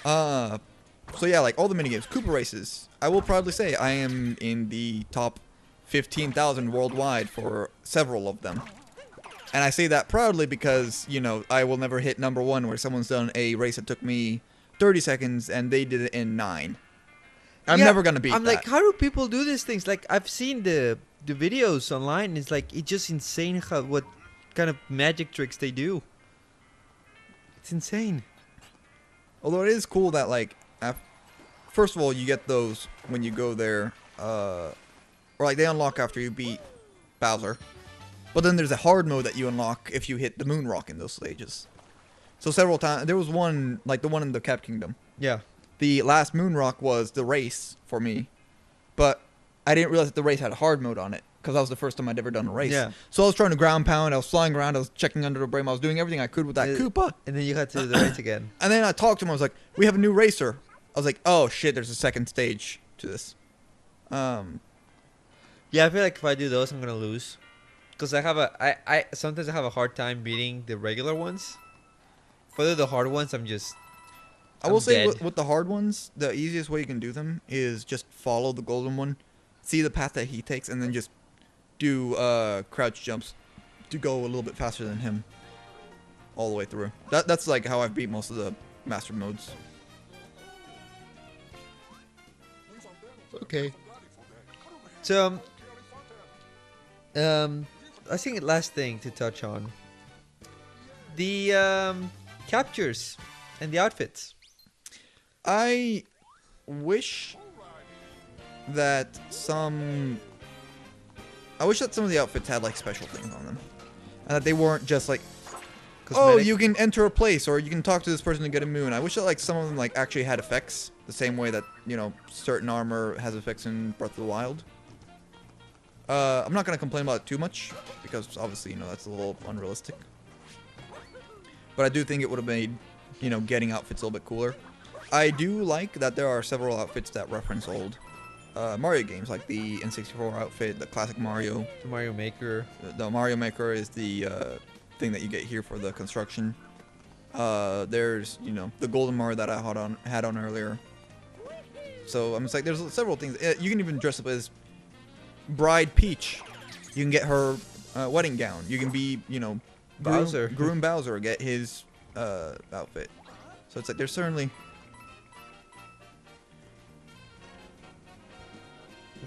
So yeah, like all the minigames, Koopa races. I will proudly say I am in the top 15,000 worldwide for several of them. And I say that proudly because, I will never hit #1 where someone's done a race that took me 30 seconds and they did it in 9. I'm never going to beat that. I'm like, how do people do these things? Like, I've seen the videos online. It's like, it's just insane what kind of magic tricks they do. It's insane. Although it is cool that, like, first of all, you get those when you go there, or like they unlock after you beat Bowser. But then there's a hard mode that you unlock if you hit the moon rock in those stages. So several times, there was one, like the one in the Cap Kingdom. Yeah. The last moon rock was the race for me, but I didn't realize that the race had a hard mode on it, because that was the first time I'd ever done a race. Yeah. So I was trying to ground pound, I was flying around, I was checking under the brim, I was doing everything I could with that Koopa. And then you had to do the race again. And then I talked to him, I was like, we have a new racer. I was like, oh shit, there's a second stage to this. Yeah, I feel like if I do those, I'm gonna lose, because I sometimes I have a hard time beating the regular ones. But the hard ones, I will say with the hard ones, the easiest way you can do them is just follow the golden one, see the path that he takes, and then just do crouch jumps to go a little bit faster than him all the way through. That's like how I've beat most of the master modes. Okay. So, I think the last thing to touch on, the captures and the outfits. I wish that some of the outfits had like special things on them, and that they weren't just like, oh, cosmetic. you can enter a place, or you can talk to this person to get a moon. I wish that like some of them like actually had effects, the same way that certain armor has effects in Breath of the Wild. I'm not gonna complain about it too much because obviously that's a little unrealistic. But I do think it would have made getting outfits a little bit cooler. I do like that there are several outfits that reference old Mario games, like the N64 outfit, the classic Mario. The Mario Maker. The Mario Maker is the thing that you get here for the construction. There's the golden Mario that I had on earlier. So I'm just like, there's several things. You can even dress up as Bride Peach. You can get her wedding gown. You can be Bowser. Groom Bowser, get his outfit. So it's like there's certainly.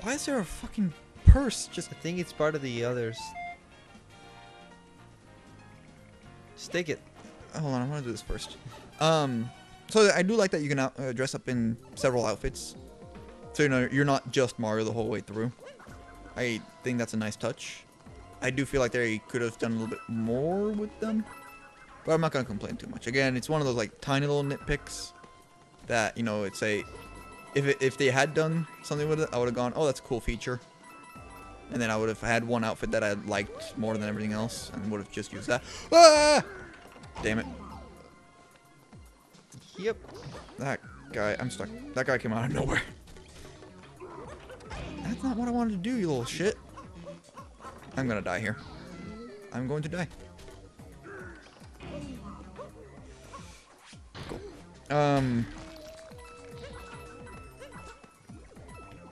Why is there a fucking purse? I think it's part of the others. Just take it. Hold on, I want to do this first. So I do like that you can dress up in several outfits. So you're not just Mario the whole way through. I think that's a nice touch. I do feel like they could have done a little bit more with them. But I'm not going to complain too much. Again, it's one of those like tiny little nitpicks that, it's a... If they had done something with it, I would have gone, oh, that's a cool feature. And then I would have had one outfit that I liked more than everything else and would have just used that. Ah! Damn it. Yep. That guy, I'm stuck. That guy came out of nowhere. That's not what I wanted to do, you little shit. I'm gonna die here. I'm going to die. Cool.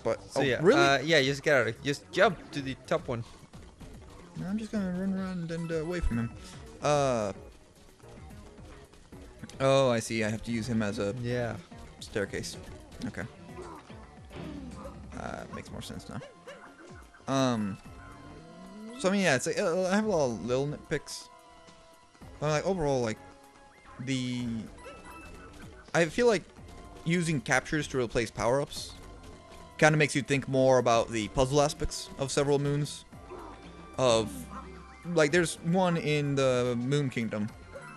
But So yeah, really? yeah, just get out of it. Just jump to the top one. No, I'm just gonna run around and away from him. Oh, I see. I have to use him as a staircase. Okay. Makes more sense now. So I mean, yeah, it's like, I have a lot of little nitpicks, but like overall, like I feel like using captures to replace power-ups kind of makes you think more about the puzzle aspects of several moons. Of like, there's one in the Moon Kingdom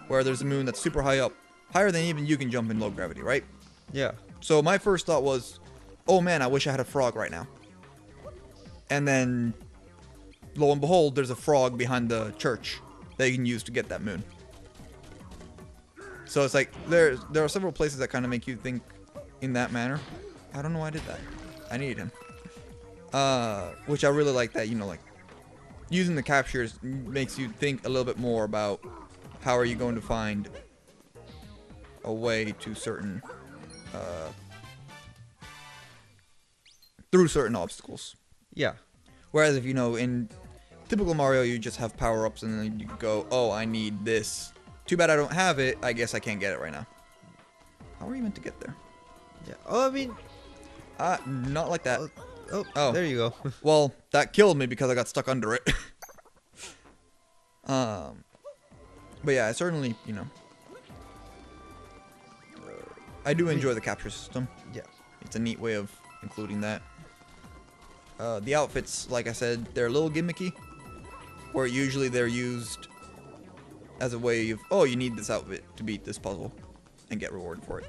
where there's a moon that's super high up, higher than even you can jump in low gravity, right? Yeah. So my first thought was, oh man, I wish I had a frog right now. And then, lo and behold, there's a frog behind the church that you can use to get that moon. So it's like, there are several places that kind of make you think in that manner. I don't know why I did that. I needed him. Which I really like that, like, using the captures makes you think a little bit more about how are you going to find a way to certain, through certain obstacles. Yeah. Whereas if in typical Mario, you just have power-ups and then you go, oh, I need this. Too bad I don't have it. I guess I can't get it right now. How are you meant to get there? Yeah. Oh, I mean, not like that. Oh, there you go. Well, that killed me because I got stuck under it. But yeah, I certainly, I do enjoy the capture system. Yeah. It's a neat way of including that. The outfits, like I said, they're a little gimmicky, where usually they're used as a way of, oh, you need this outfit to beat this puzzle and get rewarded for it.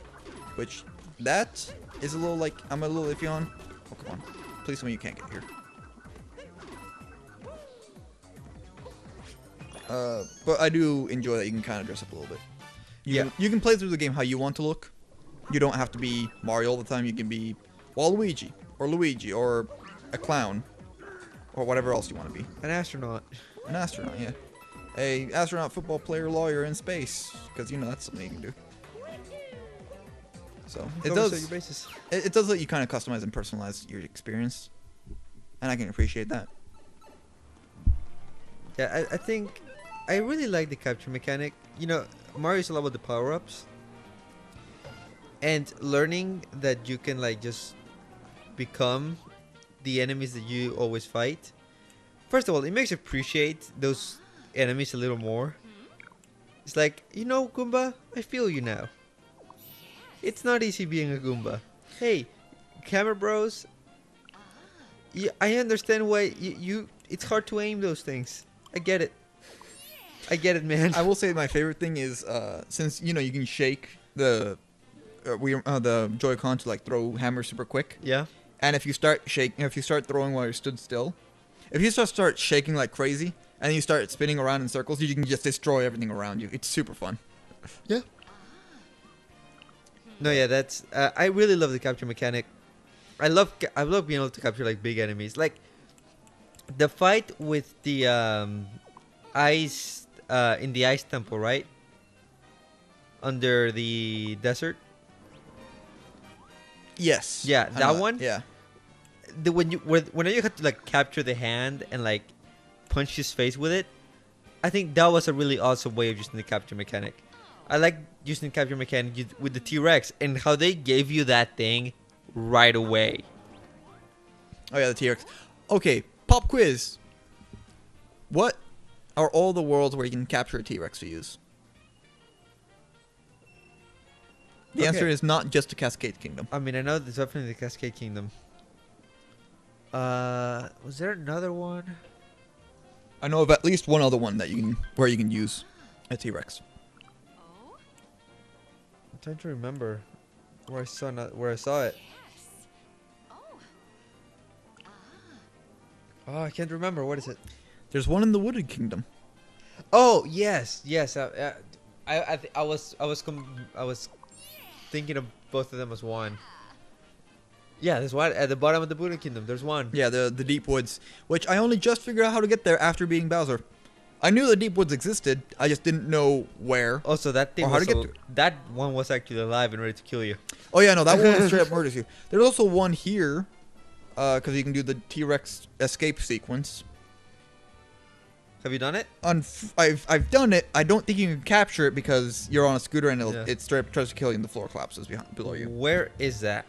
Which, that is a little like, I'm a little iffy on. Oh, come on. Please tell me you can't get here. But I do enjoy that you can kind of dress up a little bit. You can play through the game how you want to look. You don't have to be Mario all the time. You can be Waluigi, or Luigi, or a clown, or whatever else you want to be. An astronaut. An astronaut, yeah. A astronaut, football player, lawyer in space, because that's something you can do. So it does. Your bases. It does let you kind of customize and personalize your experience, and I can appreciate that. Yeah, I think I really like the capture mechanic. Mario's all about the power-ups, and learning that you can like just become the enemies that you always fight. First of all, it makes you appreciate those enemies a little more. It's like, Goomba, I feel you now. It's not easy being a Goomba. Hey, Camera Bros, I understand why you it's hard to aim those things. I get it. I get it, man. I will say my favorite thing is since you can shake the Joy-Con to like throw hammers super quick. Yeah. And if you start throwing while you're stood still, if you start shaking like crazy and you start spinning around in circles, you can just destroy everything around you. It's super fun. Yeah. No, yeah, that's. I really love the capture mechanic. I love being able to capture like big enemies. Like the fight with the ice in the ice temple, right? Under the desert. Yes. Yeah, I that know one. Yeah. When you had to like capture the hand and like punch his face with it, I think that was a really awesome way of using the capture mechanic. I like using the capture mechanic with the T-Rex and how they gave you that thing right away. Oh yeah, the T-Rex. Okay, pop quiz. What are all the worlds where you can capture a T-Rex to use? The answer is not just the Cascade Kingdom. I mean, I know there's definitely the Cascade Kingdom. Was there another one? I know of at least one other one where you can use a T-Rex. I'm trying to remember where I saw it. Oh, I can't remember. What is it? There's one in the Wooded Kingdom. Oh yes. I was thinking of both of them as one. Yeah, there's one at the bottom of the Buddha Kingdom. There's one. Yeah, the Deep Woods, which I only just figured out how to get there after beating Bowser. I knew the Deep Woods existed. I just didn't know where. Also, that thing or how to get there. That one was actually alive and ready to kill you. Oh yeah, no, that one straight up murders you. There's also one here, because you can do the T-Rex escape sequence. Have you done it? I've done it. I don't think you can capture it because you're on a scooter and it straight up tries to kill you and the floor collapses below you. Where is that?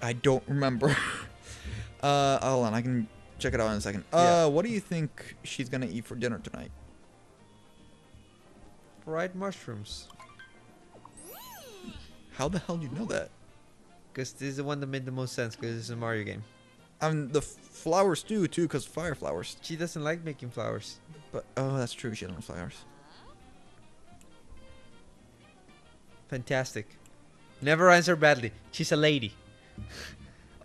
I don't remember. Hold on, I can check it out in a second. Yeah. What do you think she's gonna eat for dinner tonight? Fried mushrooms. How the hell do you know that? Because this is the one that made the most sense. Because it's a Mario game. The flower stew too, because fire flowers. She doesn't like making flowers. But oh, that's true. She doesn't like flowers. Fantastic. Never answer badly. She's a lady.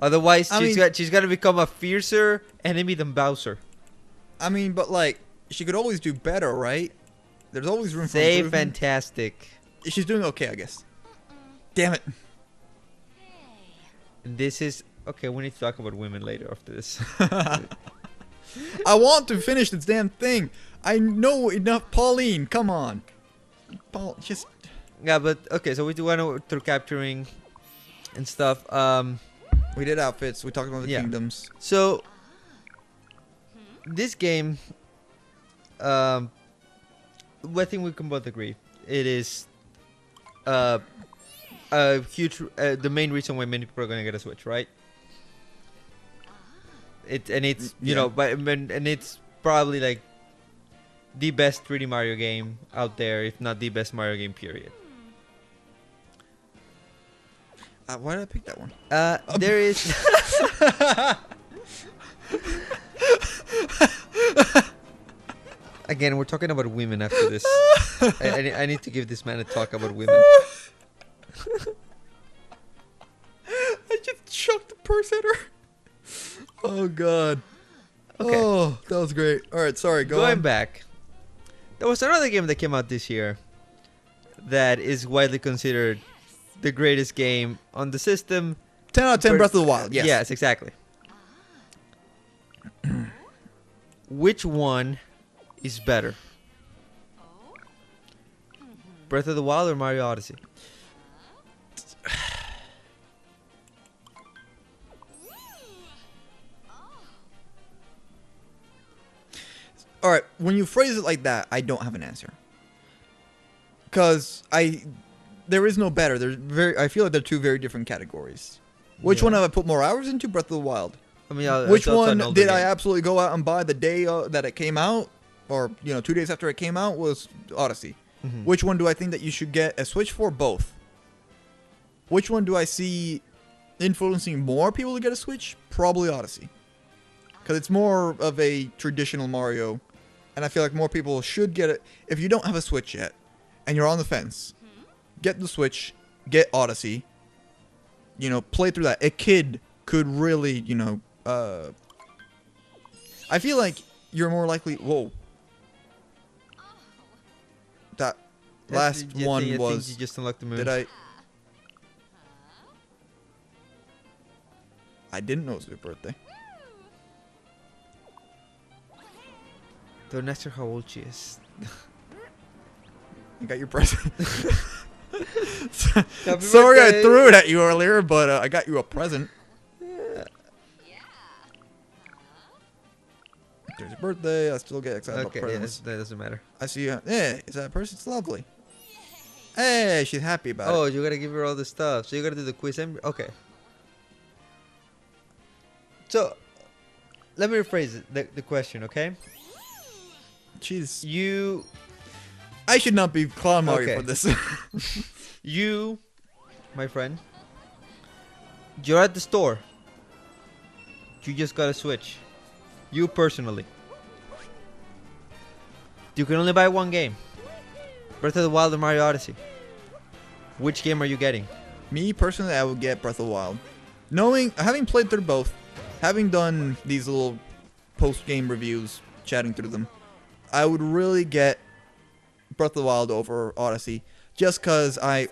Otherwise, she's gonna become a fiercer enemy than Bowser. I mean, but like, she could always do better, right? There's always room for Say improvement. fantastic. She's doing okay, I guess. Damn it. This is okay. We need to talk about women later after this. I want to finish this damn thing. I know enough. Pauline, come on. Paul, just. Yeah, but okay. So we went through capturing and stuff. We did outfits. We talked about the kingdoms. So this game, I think we can both agree it is a huge the main reason why many people are gonna get a Switch, right? It's you know, and it's probably like the best 3D Mario game out there, if not the best Mario game, period. Why did I pick that one? There is. Again, we're talking about women after this. I need to give this man a talk about women. I just chucked the purse at her. Oh god. Okay. Oh, that was great. All right, sorry. Going on. Back, there was another game that came out this year that is widely considered the greatest game on the system. 10 out of 10 Breath of the Wild. Yes. Yes, exactly. Which one is better? Breath of the Wild or Mario Odyssey? All right, when you phrase it like that, I don't have an answer. Cuz there is no better. I feel like they're two very different categories. Which one have I put more hours into? Breath of the Wild. I mean, which one did I absolutely go out and buy the day that it came out, or 2 days after it came out? Was Odyssey. Mm-hmm. Which one do I think that you should get a Switch for? Both. Which one do I see influencing more people to get a Switch? Probably Odyssey, because it's more of a traditional Mario and I feel like more people should get it. If you don't have a Switch yet, and you're on the fence, get the Switch, get Odyssey. You know, play through that. A kid could really, you know, I feel like you're more likely. Whoa. That last one I think was. you just unlocked the moon. Did I? I didn't know it was your birthday. Don't ask her how old she is. You got your present. Happy Sorry I birthday. threw it at you earlier, but I got you a present. Yeah. There's your birthday. I still get excited Okay, about yeah, presents. that doesn't matter. I see you. Yeah, is that person? It's lovely. Hey, she's happy about it. Oh, you gotta give her all the stuff. So you gotta do the quiz. Okay. So, let me rephrase the question, okay? She's. You, I should not be Clown Mario Okay. for this. you, my friend, you're at the store. You just got a Switch. You personally. You can only buy one game. Breath of the Wild or Mario Odyssey. Which game are you getting? Me personally, I would get Breath of the Wild. Having played through both, having done these little post-game reviews, chatting through them, I would really get Breath of the Wild over Odyssey, just cause I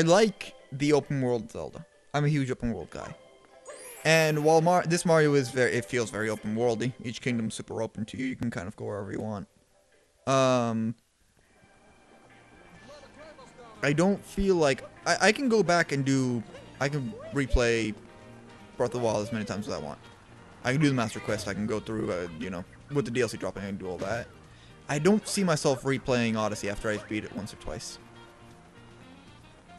like the open world Zelda. I'm a huge open world guy. And while this Mario is it feels very open worldy. Each kingdom's super open to you. You can kind of go wherever you want. I don't feel like I can go back and I can replay Breath of the Wild as many times as I want. I can do the Master Quest. I can go through, you know, with the DLC dropping, I can do all that. I don't see myself replaying Odyssey after I beat it once or twice.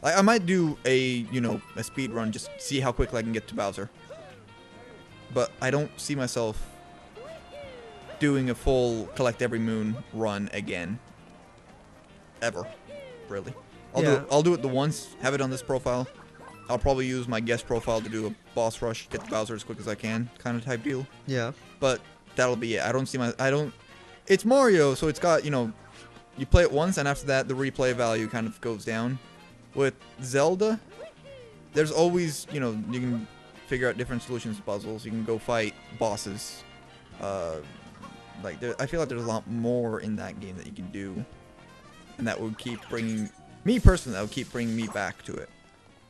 Like, I might do a speed run, just see how quickly I can get to Bowser. But I don't see myself doing a full collect every moon run again. Ever. Really. I'll do it the once, have it on this profile. I'll probably use my guest profile to do a boss rush, get to Bowser as quick as I can, kind of type deal. Yeah. But that'll be it. It's Mario, so it's got, you play it once, and after that, the replay value kind of goes down. With Zelda, there's always, you can figure out different solutions to puzzles. You can go fight bosses. I feel like there's a lot more in that game that you can do. And that would keep bringing, me personally, that would keep bringing me back to it.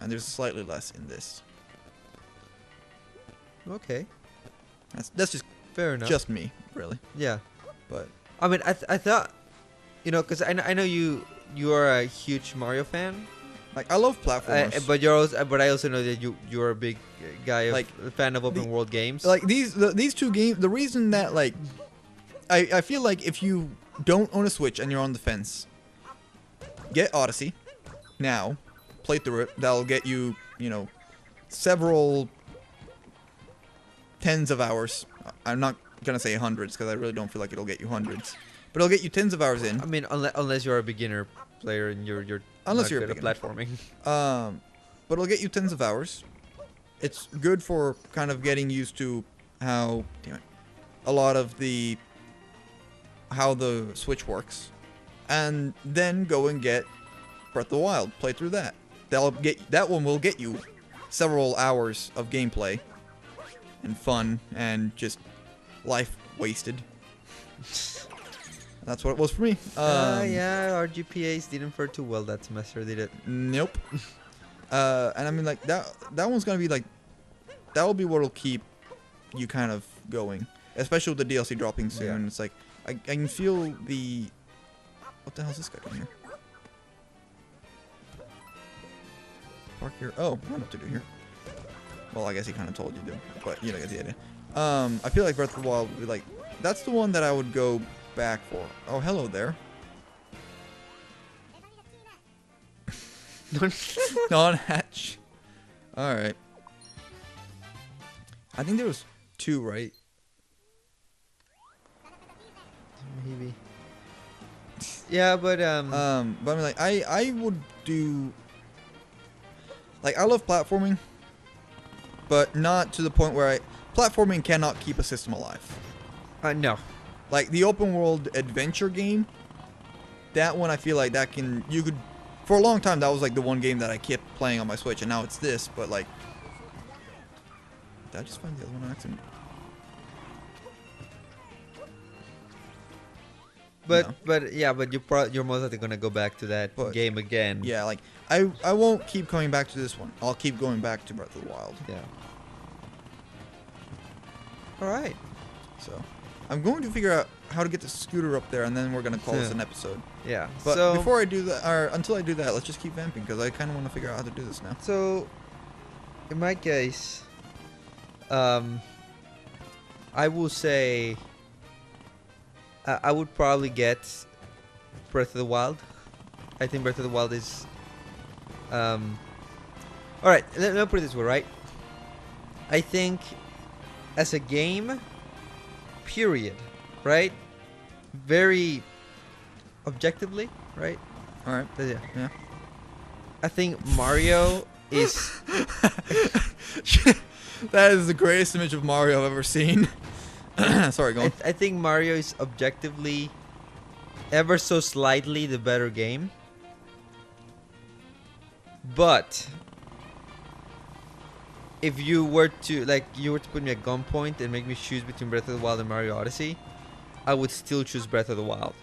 And there's slightly less in this. Okay. That's just Fair enough. just me, really. Yeah. But I mean, I thought, because I know you are a huge Mario fan. like, I love platformers. But I also know that you're a big guy a fan of open world games. Like these two games, the reason that I feel like if you don't own a Switch and you're on the fence, get Odyssey now, play through it. That'll get you, several tens of hours. I'm not gonna say hundreds because I really don't feel like it'll get you hundreds, but it'll get you tens of hours in. I mean, unless you're a beginner player and you're Unless not you're a good at platforming. But it'll get you tens of hours. It's good for kind of getting used to how how the Switch works, and then go and get Breath of the Wild. Play through that. That one will get you several hours of gameplay and fun and just life wasted. That's what it was for me. Yeah, our GPAs didn't fare too well that semester, did it? Nope. And I mean, like, that one's gonna be like, that'll be what'll keep you kind of going, especially with the DLC dropping soon. Yeah. It's like I can feel the, what the hell's this guy doing here? Park here. Oh, I don't know what to do here. Well, I guess he kind of told you to, but you know, get the idea. I feel like Breath of the Wild would be like, that's the one that I would go back for. Oh, hello there. Non-hatch. Alright. I think there was 2, right? Maybe. Yeah, but But I mean, like, I would do, Like, I love platforming, but not to the point where platforming cannot keep a system alive. No. Like, the open world adventure game, that one I feel like you could, for a long time, that was like the one game that I kept playing on my Switch, and now it's this, but like, did I just find the other one on accident? But you're most likely gonna go back to that game again. Yeah, like I won't keep coming back to this one. I'll keep going back to Breath of the Wild. Yeah. All right. So, I'm going to figure out how to get the scooter up there, and then we're gonna call this an episode. Yeah. But so, before I do that, or until I do that, let's just keep vamping because I kind of want to figure out how to do this now. So, in my case, I will say I would probably get Breath of the Wild. I think Breath of the Wild is. All right, let me put it this way, right? I think as a game, period, right? Very objectively, right? All right. Yeah. I think Mario is. That is the greatest image of Mario I've ever seen. Sorry, go on. I think Mario is objectively ever so slightly the better game. But if you were to put me at gunpoint and make me choose between Breath of the Wild and Mario Odyssey, I would still choose Breath of the Wild.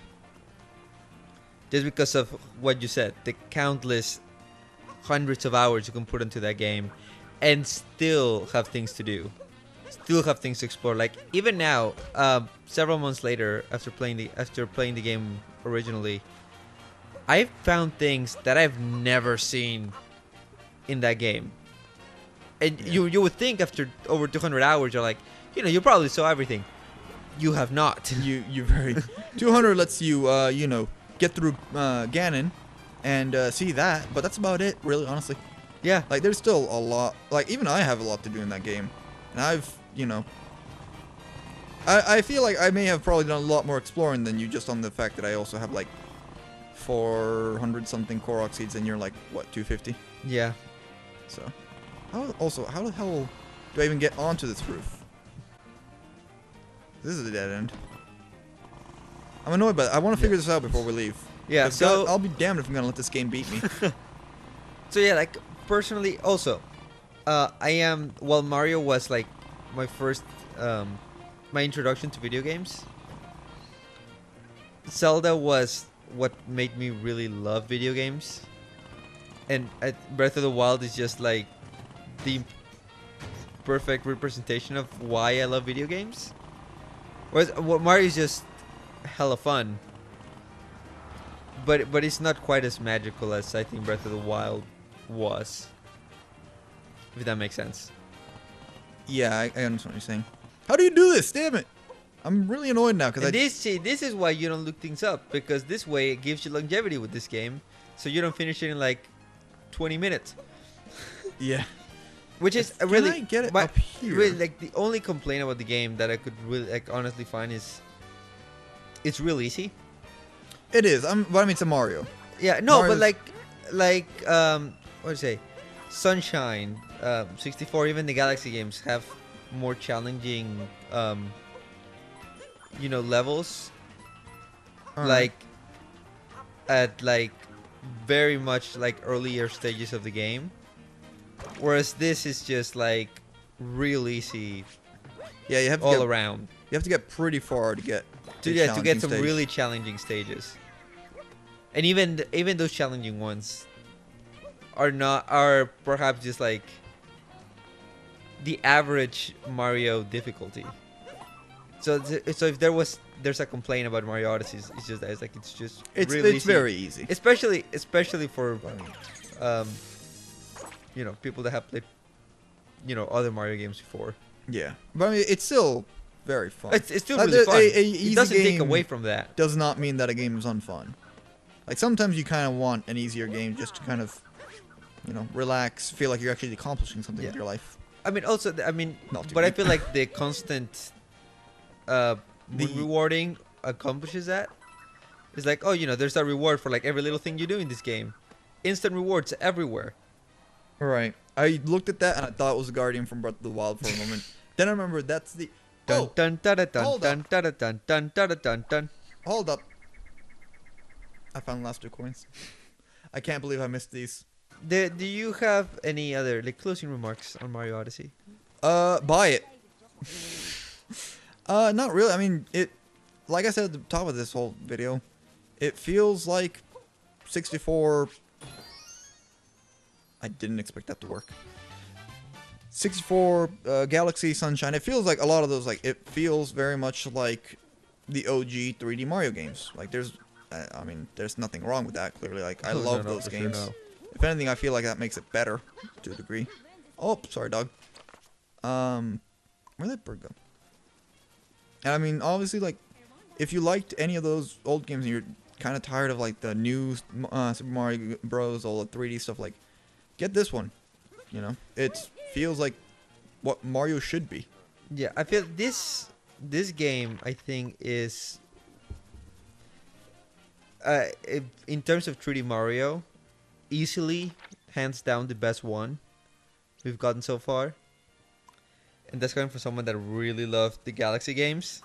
Just because of what you said, the countless hundreds of hours you can put into that game and still have things to do. Still have things to explore. Like even now, several months later, after playing the game originally, I've found things that I've never seen in that game. And you would think after over 200 hours, you're like, you probably saw everything. You have not. You very 200 lets you get through Ganon and see that, but that's about it, really, honestly. Yeah. Like there's still a lot. Like even I have a lot to do in that game, and I've I feel like I may have probably done a lot more exploring than you, just on the fact that I also have like 400 something Korok seeds, and you're like what 250. Yeah. So how the hell do I even get onto this roof? This is a dead end. I'm annoyed by that. I want to figure this out before we leave. Yeah. So I'll be damned if I'm gonna let this game beat me. So yeah, like personally, also, while Mario was like my first, my introduction to video games, Zelda was what made me really love video games, and Breath of the Wild is just like the perfect representation of why I love video games. Whereas Mario is just hella fun, but it's not quite as magical as I think Breath of the Wild was, if that makes sense. Yeah, I understand what you're saying. How do you do this? Damn it! I'm really annoyed now because this is why you don't look things up, because this way it gives you longevity with this game, so you don't finish it in like 20 minutes. Yeah. Which is Can really I get it up here? Really, like the only complaint about the game that I could really honestly find is it's real easy. It is. But I mean, it's a Mario. Yeah, no, Mario's... but like what do you say? Sunshine, 64, even the Galaxy games have more challenging levels. Like at like very much like earlier stages of the game. Whereas this is just like real easy. Yeah, you have to all around. You have to get pretty far to get to get some really challenging stages. And even those challenging ones are perhaps just like the average Mario difficulty. So if there's a complaint about Mario Odyssey, it's just that it's really easy. Very easy, especially for people that have played other Mario games before. Yeah, but I mean it's still very fun. It's still really fun. It doesn't take game away from that. Does not mean that a game is unfun. Like sometimes you kind of want an easier game just to kind of relax, feel like you're actually accomplishing something with your life. I mean, also, but I feel like the constant rewarding accomplishes that. It's like, there's a reward for like every little thing you do in this game. Instant rewards everywhere. Alright. I looked at that and I thought it was a Guardian from Breath of the Wild for a moment. Then I remembered that's the... Dun Oh! dun dun dun hold dun dun dun dun dun dun dun. Hold up. I found the last 2 coins. I can't believe I missed these. Do you have any other like closing remarks on Mario Odyssey? Buy it. Not really. I mean, like I said at the top of this whole video, it feels like 64... I didn't expect that to work. 64 Galaxy Sunshine. It feels like a lot of those, like, it feels very much like the OG 3D Mario games. Like, there's nothing wrong with that, clearly. Like, I love those games. Sure, no. If anything, I feel like that makes it better to a degree. Oh, sorry, dog. Where'd that bird go? And I mean, obviously, like, if you liked any of those old games and you're kind of tired of, like, the new Super Mario Bros., all the 3D stuff, like, get this one. You know? It feels like what Mario should be. Yeah, I feel this game, I think, is in terms of 3D Mario, easily, hands down, the best one we've gotten so far. And that's coming from someone that really loved the Galaxy games.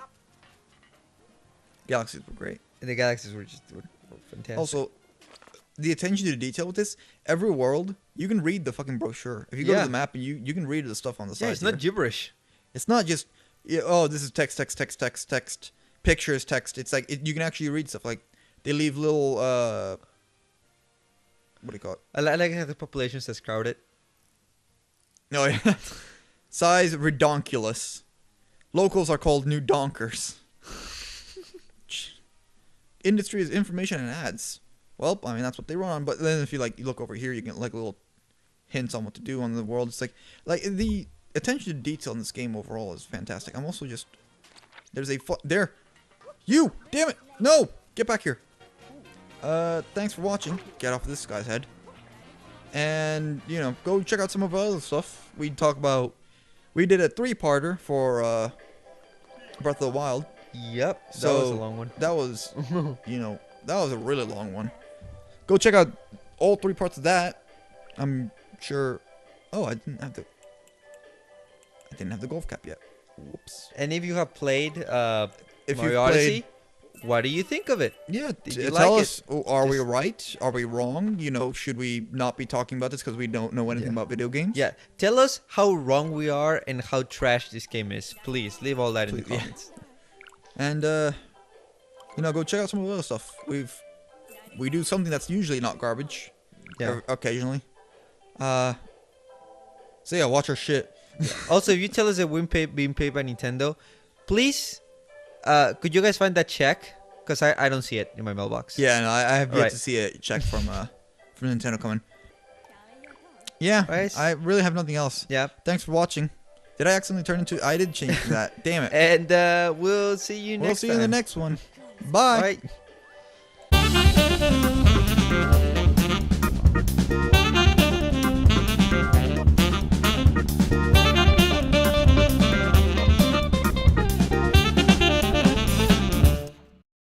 Galaxies were great. And the Galaxies were fantastic. Also, the attention to detail with this, every world, you can read the fucking brochure. If you go to the map and you can read the stuff on the side. Yeah, it's not gibberish. It's not just, oh, this is text, pictures, text. It's like, you can actually read stuff. Like, they leave little, what do you call it? I like how the population says crowded. No, yeah. Size redonkulous. Locals are called new donkers. Industry is information and ads. Well, I mean, that's what they run on. But then if you look over here, you get like little hints on what to do on the world. It's like the attention to detail in this game overall is fantastic. I'm also just, there's a there. You, damn it, no, get back here. Thanks for watching. Get off this guy's head. And you know, go check out some of our other stuff. We did a 3-parter for Breath of the Wild. Yep, that So was a long one. That was, you know, that was a really long one. Go check out all 3 parts of that. I'm sure. Oh, I didn't have the golf cap yet. Whoops. And if you have played If Mario you've Odyssey, what do you think of it? Yeah, Did you tell like us. Are we right? Are we wrong? You know, should we not be talking about this because we don't know anything about video games? Yeah, tell us how wrong we are and how trash this game is. Please leave all that in the Please, yeah. comments. And you know, go check out some of the other stuff. We do something that's usually not garbage. Yeah. Occasionally. So yeah, watch our shit. Also, if you tell us that we're being paid by Nintendo, please, could you guys find that check? Because I don't see it in my mailbox. Yeah, no, I have yet Alright. to see a check from Nintendo coming. Yeah, Alright. I really have nothing else. Yeah. Thanks for watching. Did I accidentally turn into? I did change that. Damn it. And we'll see you next time. We'll see you in the next one. Bye. Bye.